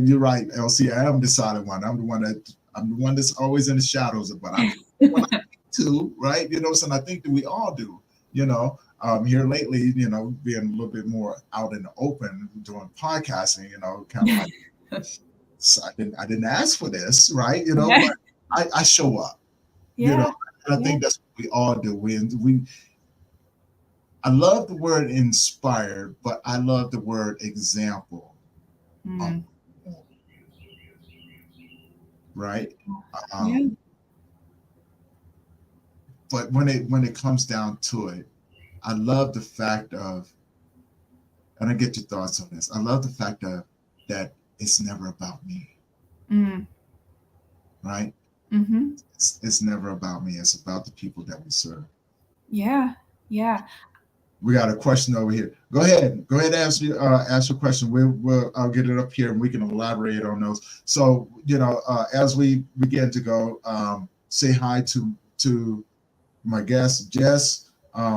[SPEAKER 1] you're right, LC. I am the silent one. I'm the one that's always in the shadows, but I'm when I think to, right? You know, so I think that we all do, you know. Here lately, you know, being a little bit more out in the open, doing podcasting, you know, kind of like so I didn't ask for this, right? You know,
[SPEAKER 2] Yeah.
[SPEAKER 1] but I show up, you know,
[SPEAKER 2] Yeah.
[SPEAKER 1] and I
[SPEAKER 2] Yeah.
[SPEAKER 1] think that's what we all do. We I love the word inspired, but I love the word example.
[SPEAKER 2] Mm.
[SPEAKER 1] Right?
[SPEAKER 2] Yeah.
[SPEAKER 1] Um, but when it comes down to it, I love the fact of, and I get your thoughts on this. I love the fact of that it's never about me,
[SPEAKER 2] Mm.
[SPEAKER 1] right?
[SPEAKER 2] Mm-hmm.
[SPEAKER 1] It's never about me. It's about the people that we serve.
[SPEAKER 2] Yeah. Yeah.
[SPEAKER 1] We got a question over here. Go ahead. Ask your question. I'll get it up here and we can elaborate on those. So you know, as we begin to go, say hi to my guest Jess.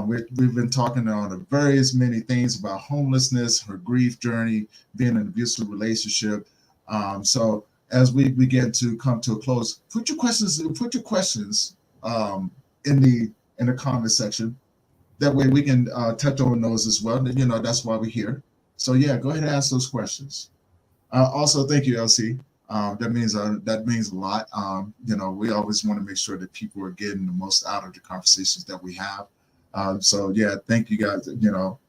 [SPEAKER 1] We've been talking on the various many things about homelessness, her grief journey, being in an abusive relationship. So as we begin to come to a close, put your questions in the comment section. That way we can touch on those as well. You know, that's why we're here. So yeah, go ahead and ask those questions. Also, thank you, LC. That means a lot. You know, we always want to make sure that people are getting the most out of the conversations that we have. So yeah, thank you guys. You know,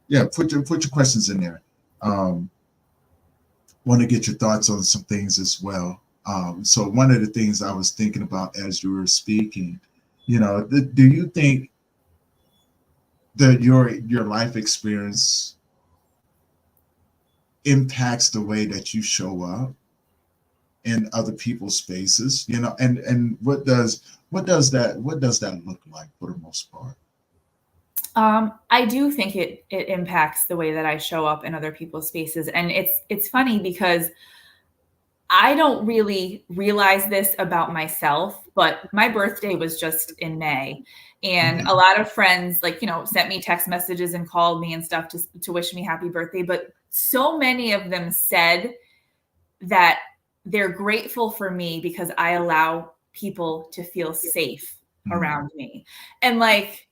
[SPEAKER 1] yeah, put your questions in there. Um, Want to get your thoughts on some things as well. So one of the things I was thinking about as you were speaking, you know, do you think that your life experience impacts the way that you show up in other people's spaces, you know, and what does that look like for the most part?
[SPEAKER 2] I do think it impacts the way that I show up in other people's spaces. And it's funny because I don't really realize this about myself, but my birthday was just in May. And a lot of friends, like, you know, sent me text messages and called me and stuff to wish me happy birthday. But so many of them said that they're grateful for me because I allow people to feel safe around me. And like,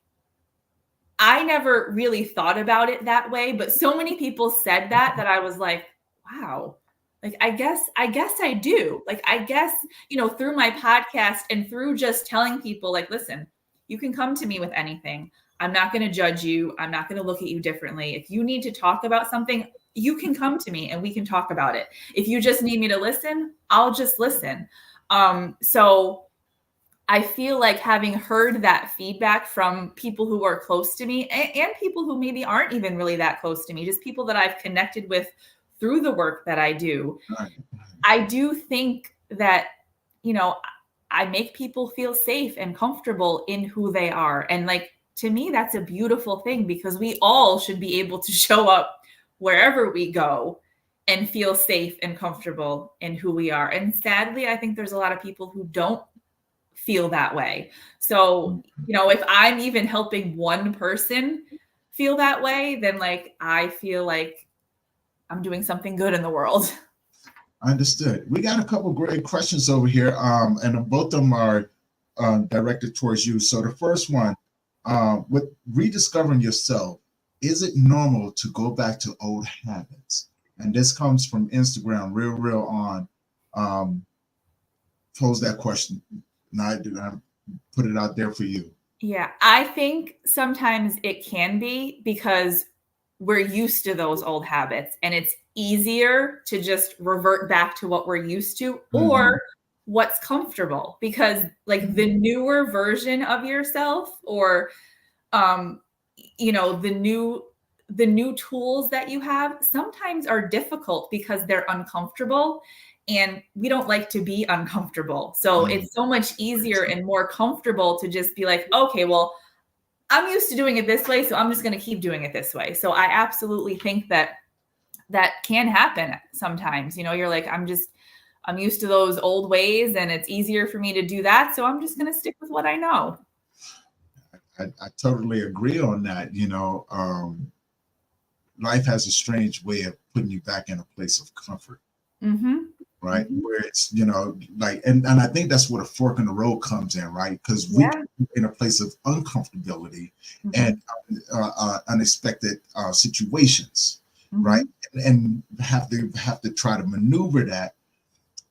[SPEAKER 2] I never really thought about it that way, but so many people said that I was like, wow. Like I guess I do. Like I guess, you know, through my podcast and through just telling people like, listen, you can come to me with anything. I'm not going to judge you. I'm not going to look at you differently. If you need to talk about something, you can come to me and we can talk about it. If you just need me to listen, I'll just listen. So I feel like having heard that feedback from people who are close to me and people who maybe aren't even really that close to me, just people that I've connected with through the work that I do, I do think that, I make people feel safe and comfortable in who they are. And like, to me, that's a beautiful thing, because we all should be able to show up wherever we go and feel safe and comfortable in who we are. And sadly, I think there's a lot of people who don't feel that way. So, if I'm even helping one person feel that way, then like, I feel like I'm doing something good in the world.
[SPEAKER 1] Understood. We got a couple great questions over here, and both of them are directed towards you. So the first one, with rediscovering yourself, is it normal to go back to old habits? And this comes from Instagram, real on. Pose that question. Now I put it out there for you.
[SPEAKER 2] Yeah, I think sometimes it can be because we're used to those old habits and it's easier to just revert back to what we're used to or what's comfortable, because like the newer version of yourself or the new tools that you have sometimes are difficult because they're uncomfortable, and we don't like to be uncomfortable. So it's so much easier and more comfortable to just be like, okay, well, I'm used to doing it this way, so I'm just going to keep doing it this way. So I absolutely think that can happen sometimes. You're like, I'm used to those old ways and it's easier for me to do that. So I'm just going to stick with what I know.
[SPEAKER 1] I totally agree on that. Life has a strange way of putting you back in a place of comfort. Right. Where it's, and I think that's where the fork in the road comes in, right? Because we're in a place of uncomfortability and unexpected situations, right? And have to try to maneuver that.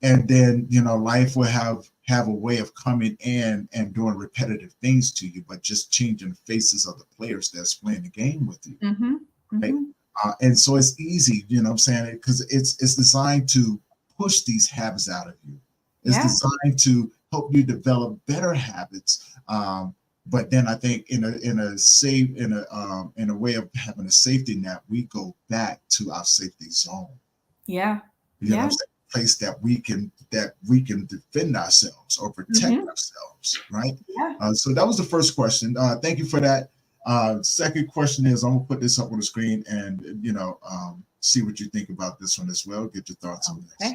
[SPEAKER 1] And then, life will have a way of coming in and doing repetitive things to you, but just changing the faces of the players that's playing the game with you. Right? And so it's easy, what I'm saying? Because it's designed to push these habits out of you. It's designed to help you develop better habits. But then I think in a way of having a safety net, we go back to our safety zone.
[SPEAKER 2] Yeah.
[SPEAKER 1] What I'm saying? Place that we can defend ourselves or protect ourselves, right? So that was the first question. Thank you for that. Second question is, I'm gonna put this up on the screen and see what you think about this one as well. Get your thoughts on this.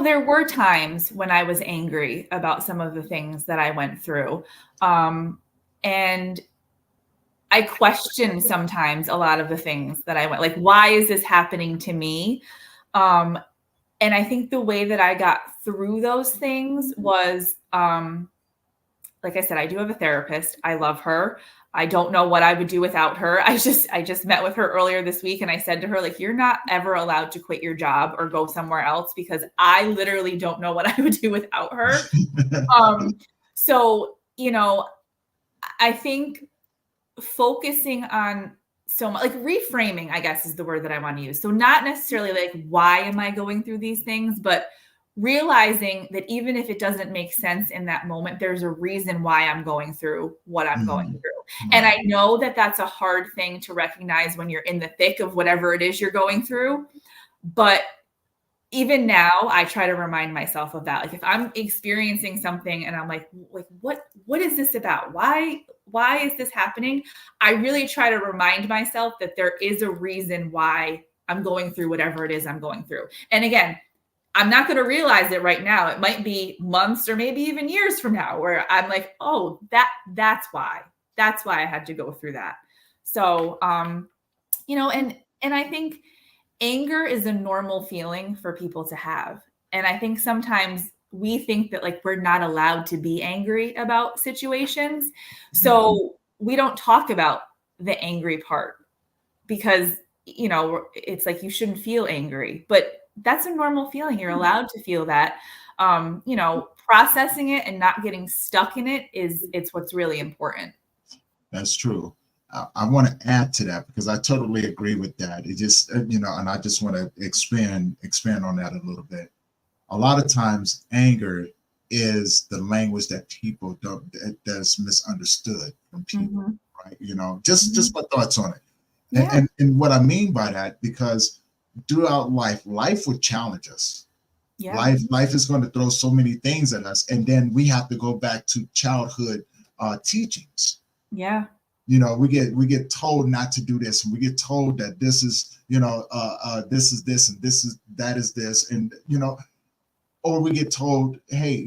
[SPEAKER 2] There were times when I was angry about some of the things that I went through. And I question sometimes a lot of the things that I went, like, why is this happening to me? And I think the way that I got through those things was, like I said, I do have a therapist. I love her. I don't know what I would do without her. I just met with her earlier this week and I said to her, like, you're not ever allowed to quit your job or go somewhere else, because I literally don't know what I would do without her. So, I think focusing on so much, like reframing, I guess is the word that I want to use. So not necessarily like, why am I going through these things, but realizing that even if it doesn't make sense in that moment, there's a reason why I'm going through what I'm going through. And I know that that's a hard thing to recognize when you're in the thick of whatever it is you're going through. But even now, I try to remind myself of that. Like if I'm experiencing something and I'm like, what is this about? Why is this happening? I really try to remind myself that there is a reason why I'm going through whatever it is I'm going through. And again, I'm not going to realize it right now. It might be months or maybe even years from now where I'm like, oh, that's why I had to go through that. So, and I think anger is a normal feeling for people to have. And I think sometimes we think that like, we're not allowed to be angry about situations. So we don't talk about the angry part because, it's like, you shouldn't feel angry, but that's a normal feeling. You're allowed to feel that. Processing it and not getting stuck in it's what's really important.
[SPEAKER 1] That's true. I want to add to that because I totally agree with that. It just, and I just want to expand on that a little bit. A lot of times anger is the language that people that's misunderstood from people, right? Just my thoughts on it.
[SPEAKER 2] Yeah.
[SPEAKER 1] And what I mean by that, because throughout life would challenge us.
[SPEAKER 2] Yeah.
[SPEAKER 1] Life is going to throw so many things at us, and then we have to go back to childhood teachings.
[SPEAKER 2] Yeah.
[SPEAKER 1] We get told not to do this, and we get told that this is this is this and that is this, and or we get told, hey,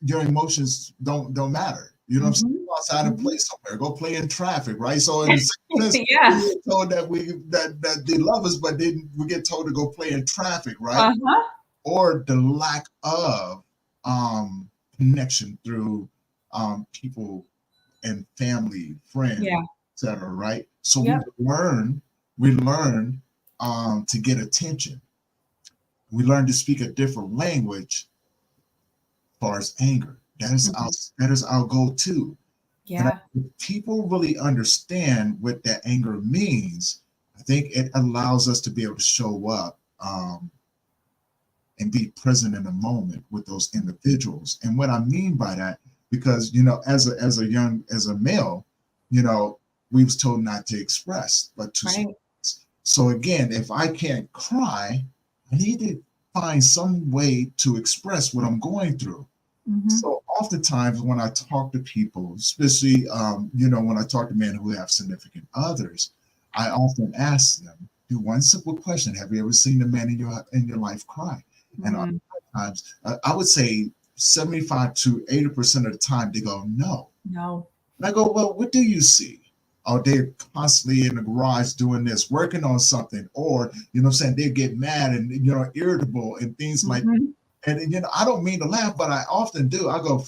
[SPEAKER 1] your emotions don't matter. You know what I'm saying? Go outside and play somewhere. Go play in traffic, right? So in the same sense,
[SPEAKER 2] Yeah.
[SPEAKER 1] we get told that they love us, but then we get told to go play in traffic, right? Or the lack of connection through people and family, friends, etc. Right? So we learn to get attention. We learn to speak a different language as far as anger. That is our go-to.
[SPEAKER 2] Yeah.
[SPEAKER 1] And if people really understand what that anger means, I think it allows us to be able to show up and be present in the moment with those individuals. And what I mean by that, because as a male, we was told not to express, but to express. So again, if I can't cry, I need to find some way to express what I'm going through. So oftentimes when I talk to people, especially when I talk to men who have significant others, I often ask them, do one simple question: have you ever seen a man in your life cry? And oftentimes, I would say 75 to 80% of the time, they go, no.
[SPEAKER 2] No.
[SPEAKER 1] And I go, well, what do you see? Oh, they're constantly in the garage doing this, working on something, or they get mad and irritable and things like that. And I don't mean to laugh, but I often do. I go,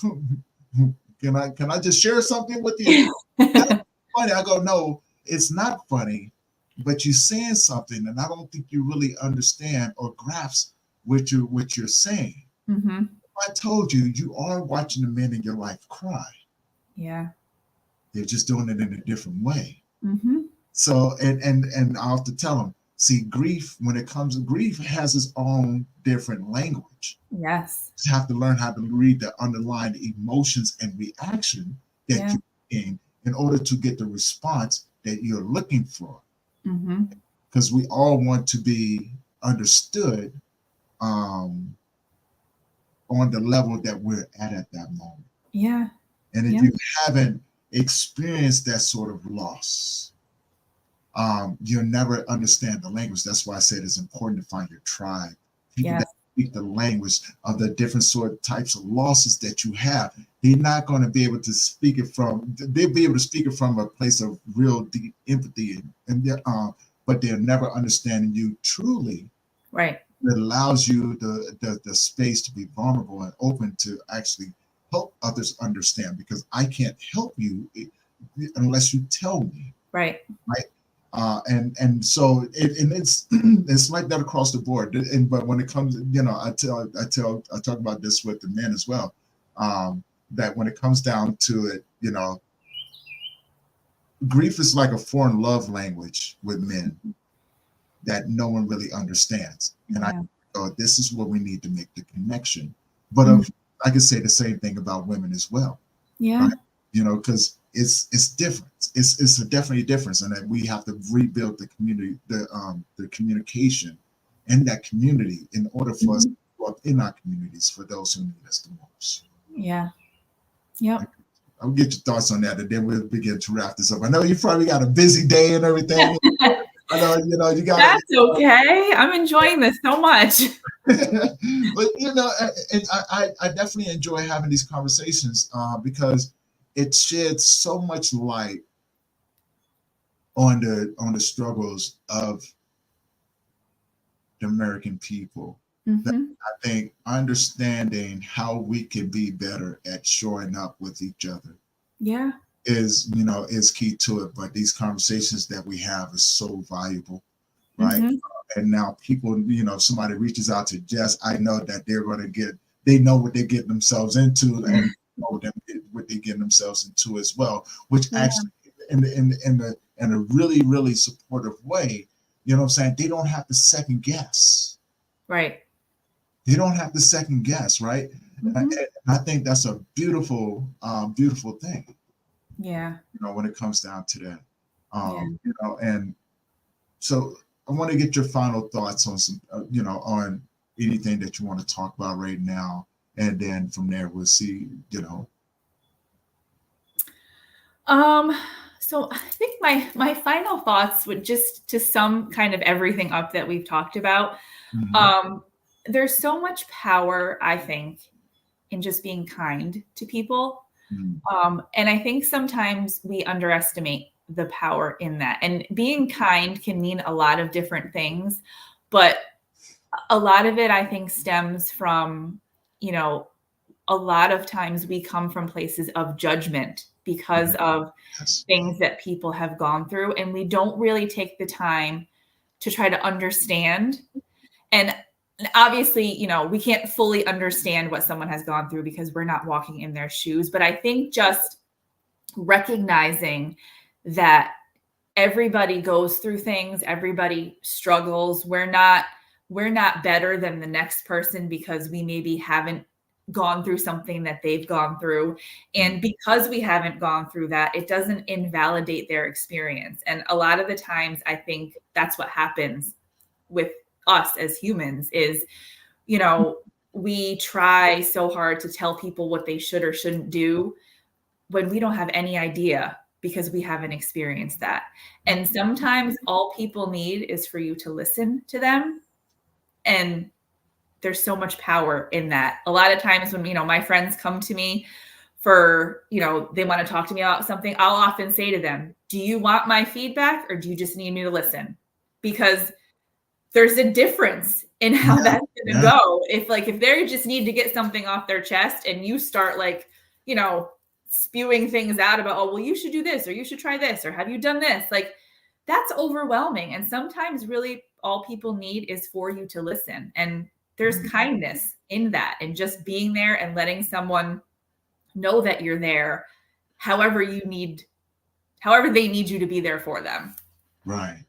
[SPEAKER 1] can I just share something with you? That's funny. I go, no, it's not funny, but you're saying something, and I don't think you really understand or grasp what you're saying. If I told you, you are watching the men in your life cry.
[SPEAKER 2] Yeah.
[SPEAKER 1] They're just doing it in a different way. So, and I have to tell them, see, grief has its own different language.
[SPEAKER 2] Yes.
[SPEAKER 1] You have to learn how to read the underlying emotions and reaction that you're in order to get the response that you're looking for. Because we all want to be understood on the level that we're at that moment.
[SPEAKER 2] Yeah.
[SPEAKER 1] And if you haven't experienced that sort of loss, you'll never understand the language. That's why I said it's important to find your tribe. People that speak the language of the different types of losses that you have. They're not going to be able to speak it they'll be able to speak it from a place of real deep empathy, but they're never understanding you truly.
[SPEAKER 2] Right.
[SPEAKER 1] It allows you the space to be vulnerable and open to actually help others understand, because I can't help you unless you tell me.
[SPEAKER 2] Right.
[SPEAKER 1] And so it's like that across the board. But when it comes, I talk about this with the men as well. That when it comes down to it, grief is like a foreign love language with men that no one really understands. And I go, this is where we need to make the connection. But I can say the same thing about women as well.
[SPEAKER 2] Yeah.
[SPEAKER 1] Right? Because it's different. It's definitely a difference, and that we have to rebuild the community, the communication in that community in order for us to grow up in our communities for those who need us the most.
[SPEAKER 2] Yeah. Yep.
[SPEAKER 1] I'll get your thoughts on that, and then we'll begin to wrap this up. I know you probably got a busy day and everything. I know, you got.
[SPEAKER 2] That's okay. I'm enjoying this so much.
[SPEAKER 1] But I definitely enjoy having these conversations because it sheds so much light on the struggles of the American people. That I think understanding how we can be better at showing up with each other.
[SPEAKER 2] Yeah.
[SPEAKER 1] Is key to it. But these conversations that we have is so valuable, right? And now people, you know, if somebody reaches out to Jess, I know that they know what they're getting themselves into, and know what they're getting themselves into as well, which actually in a really, really supportive way, you know what I'm saying? They don't have to second guess.
[SPEAKER 2] Right.
[SPEAKER 1] They don't have to second guess, right? And I think that's a beautiful, beautiful thing.
[SPEAKER 2] Yeah.
[SPEAKER 1] You know, when it comes down to that. You know, and so I want to get your final thoughts on some, you know, on anything that you want to talk about right now, and then from there we'll see, you know.
[SPEAKER 2] So I think my final thoughts would just to sum kind of everything up that we've talked about. There's so much power, I think, in just being kind to people. And I think sometimes we underestimate the power in that. And being kind can mean a lot of different things, but a lot of it, I think, stems from, you know, a lot of times we come from places of judgment because of things that people have gone through, and we don't really take the time to try to understand. And obviously, you know, we can't fully understand what someone has gone through because we're not walking in their shoes. But I think just recognizing that everybody goes through things, everybody struggles. We're not better than the next person because we maybe haven't gone through something that they've gone through. And because we haven't gone through that, it doesn't invalidate their experience. And a lot of the times, I think that's what happens with us as humans is, you know, we try so hard to tell people what they should or shouldn't do when we don't have any idea because we haven't experienced that. And sometimes all people need is for you to listen to them. And there's so much power in that. A lot of times when, you know, my friends come to me for, you know, they want to talk to me about something, I'll often say to them, do you want my feedback or do you just need me to listen? Because there's a difference in how that's going to go. If they just need to get something off their chest and you start like, you know, spewing things out about, oh, well, you should do this, or you should try this, or have you done this? Like, that's overwhelming. And sometimes really all people need is for you to listen. And there's kindness in that, and just being there and letting someone know that you're there, however they need you to be there for them.
[SPEAKER 1] Right.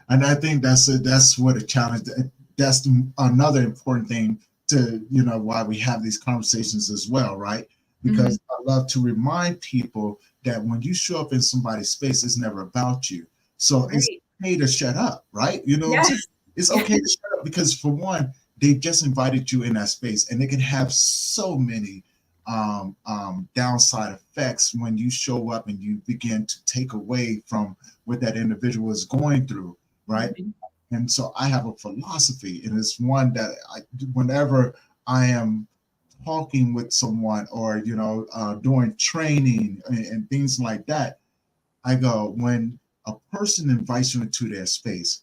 [SPEAKER 1] And I think that's what a challenge, that's another important thing to, you know, why we have these conversations as well, right? Because I love to remind people that when you show up in somebody's space, it's never about you. So it's okay to shut up, right? You know what I'm saying? It's okay to shut up because, for one, they just invited you in that space, and it can have so many downside effects when you show up and you begin to take away from what that individual is going through, right? And so I have a philosophy, and it's one that whenever I am talking with someone or, you know, doing training and things like that, I go, when a person invites you into their space,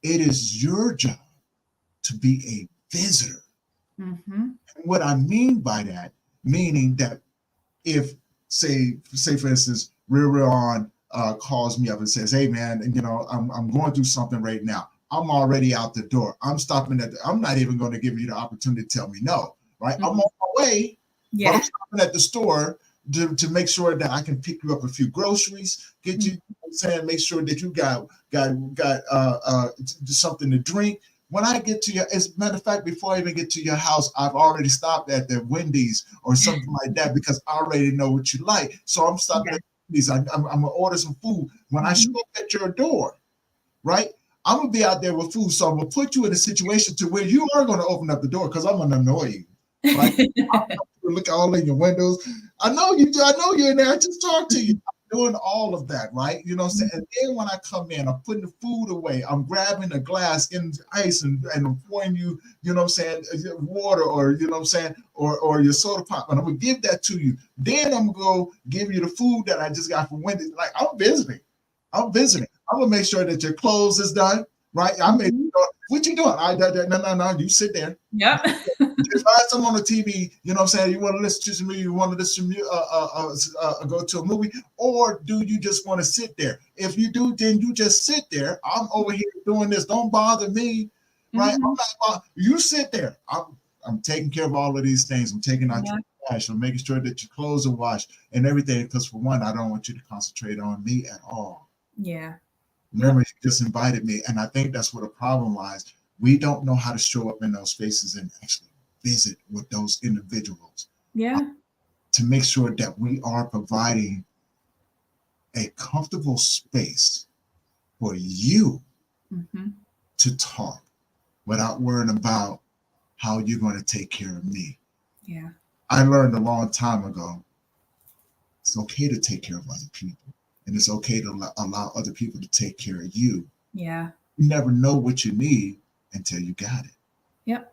[SPEAKER 1] it is your job to be a visitor. What I mean by that, meaning that if, say for instance, Real On calls me up and says, hey man, you know, I'm going through something right now. I'm already out the door. I'm stopping I'm not even going to give you the opportunity to tell me no, right? I'm on my way, but I'm stopping at the store to make sure that I can pick you up a few groceries, get you, make sure that you got something to drink. When I get to your, as a matter of fact, before I even get to your house, I've already stopped at the Wendy's or something like that because I already know what you like. So I'm stopping at Wendy's. I'm gonna order some food. When I show up at your door, right? I'm gonna be out there with food, so I'm gonna put you in a situation to where you are gonna open up the door because I'm gonna annoy you. Right? Look all in your windows. I know you do. I know you're in there. I just talked to you. I'm doing all of that, right? You know what I'm saying? And then when I come in, I'm putting the food away. I'm grabbing a glass, getting ice, and I'm pouring you, you know what I'm saying, water, or you know what I'm saying, or your soda pop, and I'm gonna give that to you. Then I'm gonna go give you the food that I just got from Wendy's. Like, I'm visiting. I'm gonna make sure that your clothes is done, right? What you doing? No. You sit there.
[SPEAKER 2] Yep.
[SPEAKER 1] If I have someone on the TV, you know what I'm saying, you want to listen to me, you want to listen to me, go to a movie, or do you just want to sit there? If you do, then you just sit there. I'm over here doing this. Don't bother me, right? I'm not, you sit there. I'm taking care of all of these things. I'm taking out your trash. I'm making sure that your clothes are washed and everything. Because for one, I don't want you to concentrate on me at all.
[SPEAKER 2] Yeah.
[SPEAKER 1] Remember, you just invited me. And I think that's where the problem lies. We don't know how to show up in those spaces and actually visit with those individuals.
[SPEAKER 2] Yeah.
[SPEAKER 1] To make sure that we are providing a comfortable space for you to talk without worrying about how you're going to take care of me.
[SPEAKER 2] Yeah.
[SPEAKER 1] I learned a long time ago, it's okay to take care of other people. And it's okay to allow other people to take care of you.
[SPEAKER 2] Yeah.
[SPEAKER 1] You never know what you need until you got it.
[SPEAKER 2] Yep.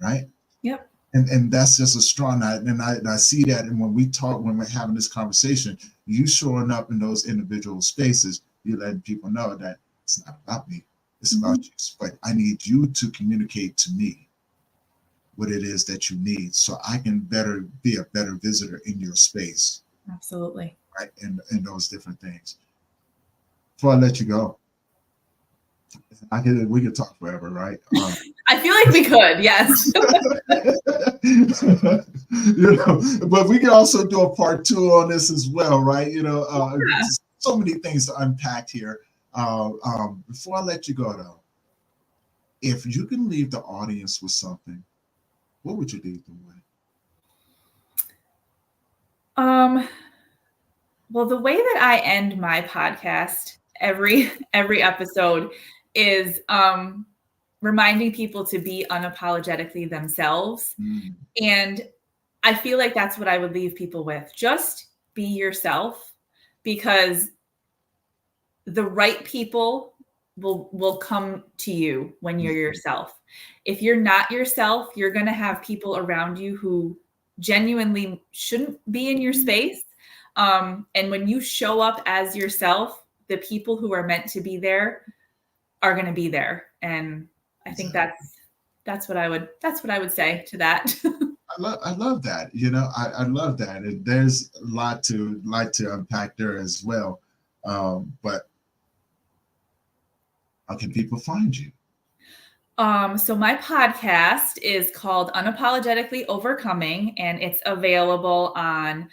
[SPEAKER 1] Right?
[SPEAKER 2] Yep.
[SPEAKER 1] And that's just a strong, and I see that. And when we talk, when we're having this conversation, you showing up in those individual spaces, you're letting people know that it's not about me. It's about you. But I need you to communicate to me what it is that you need so I can be a better visitor in your space.
[SPEAKER 2] Absolutely.
[SPEAKER 1] Right. And those different things. Before I let you go, we could talk forever, right?
[SPEAKER 2] I feel like we could, yes.
[SPEAKER 1] But we can also do a part 2 on this as well, right? So many things to unpack here. Before I let you go, though, if you can leave the audience with something, what would you leave them with?
[SPEAKER 2] Well, the way that I end my podcast every episode is reminding people to be unapologetically themselves. And I feel like that's what I would leave people with. Just be yourself, because the right people will come to you when you're yourself. If you're not yourself, you're going to have people around you who genuinely shouldn't be in your space. And when you show up as yourself, the people who are meant to be there are going to be there. And I think that's what I would say to that.
[SPEAKER 1] I love that. I love that. And there's a lot to unpack there as well. But how can people find you?
[SPEAKER 2] So my podcast is called Unapologetically Overcoming, and it's available on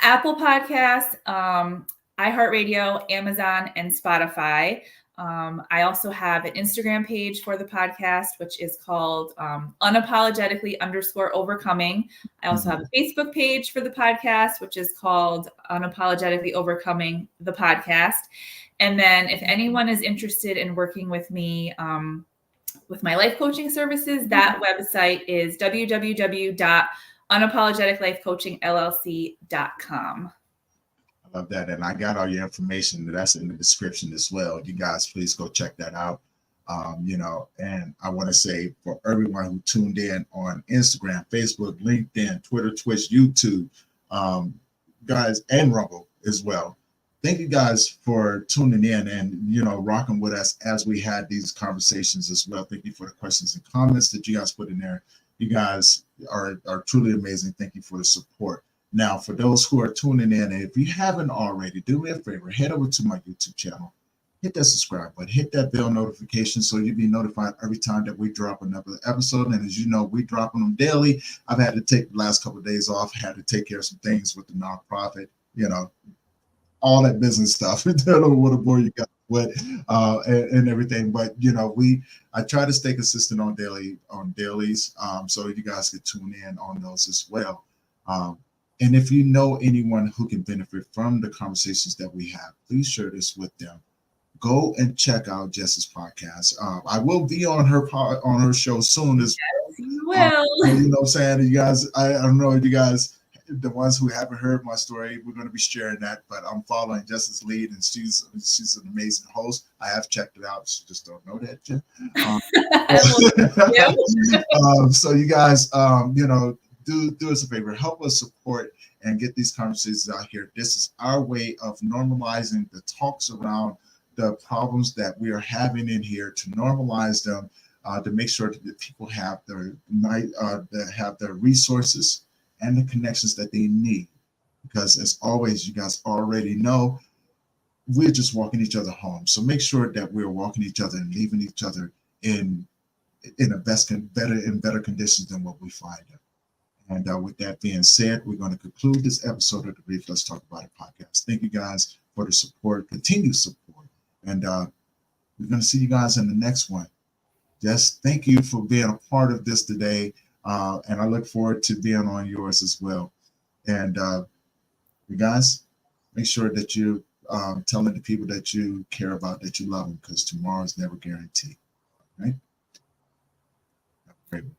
[SPEAKER 2] Apple Podcasts, iHeartRadio, Amazon, and Spotify. I also have an Instagram page for the podcast, which is called Unapologetically_Overcoming. I also have a Facebook page for the podcast, which is called Unapologetically Overcoming the Podcast. And then if anyone is interested in working with me with my life coaching services, that website is www.unapologeticlifecoachingllc.com.
[SPEAKER 1] I love that. And I got all your information that's in the description as well. You guys, please go check that out. And I want to say for everyone who tuned in on Instagram, Facebook, LinkedIn, Twitter, Twitch, YouTube, guys, and Rumble as well. Thank you guys for tuning in and, rocking with us as we had these conversations as well. Thank you for the questions and comments that you guys put in there. You guys are truly amazing. Thank you for the support. Now, for those who are tuning in, and if you haven't already, do me a favor, head over to my YouTube channel, hit that subscribe button, hit that bell notification so you'll be notified every time that we drop another episode. And as you know, we dropping them daily. I've had to take the last couple of days off, had to take care of some things with the nonprofit, all that business stuff. I don't want to bore you guys with and everything, but I try to stay consistent on dailies, so you guys can tune in on those as well. And if you know anyone who can benefit from the conversations that we have, please share this with them. Go and check out Jess's podcast. I will be on her show soon as well.
[SPEAKER 2] Yes, you will.
[SPEAKER 1] You know what I'm saying? You guys, I don't know, you guys, the ones who haven't heard my story, we're going to be sharing that, but I'm following Jess's lead, and she's an amazing host. I have checked it out. So just don't know that yet. So you guys, do us a favor, help us support and get these conversations out here. This is our way of normalizing the talks around the problems that we are having in here, to normalize them, to make sure that people have their resources and the connections that they need. Because as always, you guys already know, we're just walking each other home. So make sure that we're walking each other and leaving each other in in better conditions than what we find them. And with that being said, we're going to conclude this episode of the Brief Let's Talk About It podcast. Thank you guys for the support, continued support. And we're going to see you guys in the next one. Jess, thank you for being a part of this today. And I look forward to being on yours as well. And you guys, make sure that you telling the people that you care about, that you love them, because tomorrow is never guaranteed. All right? Have a great one.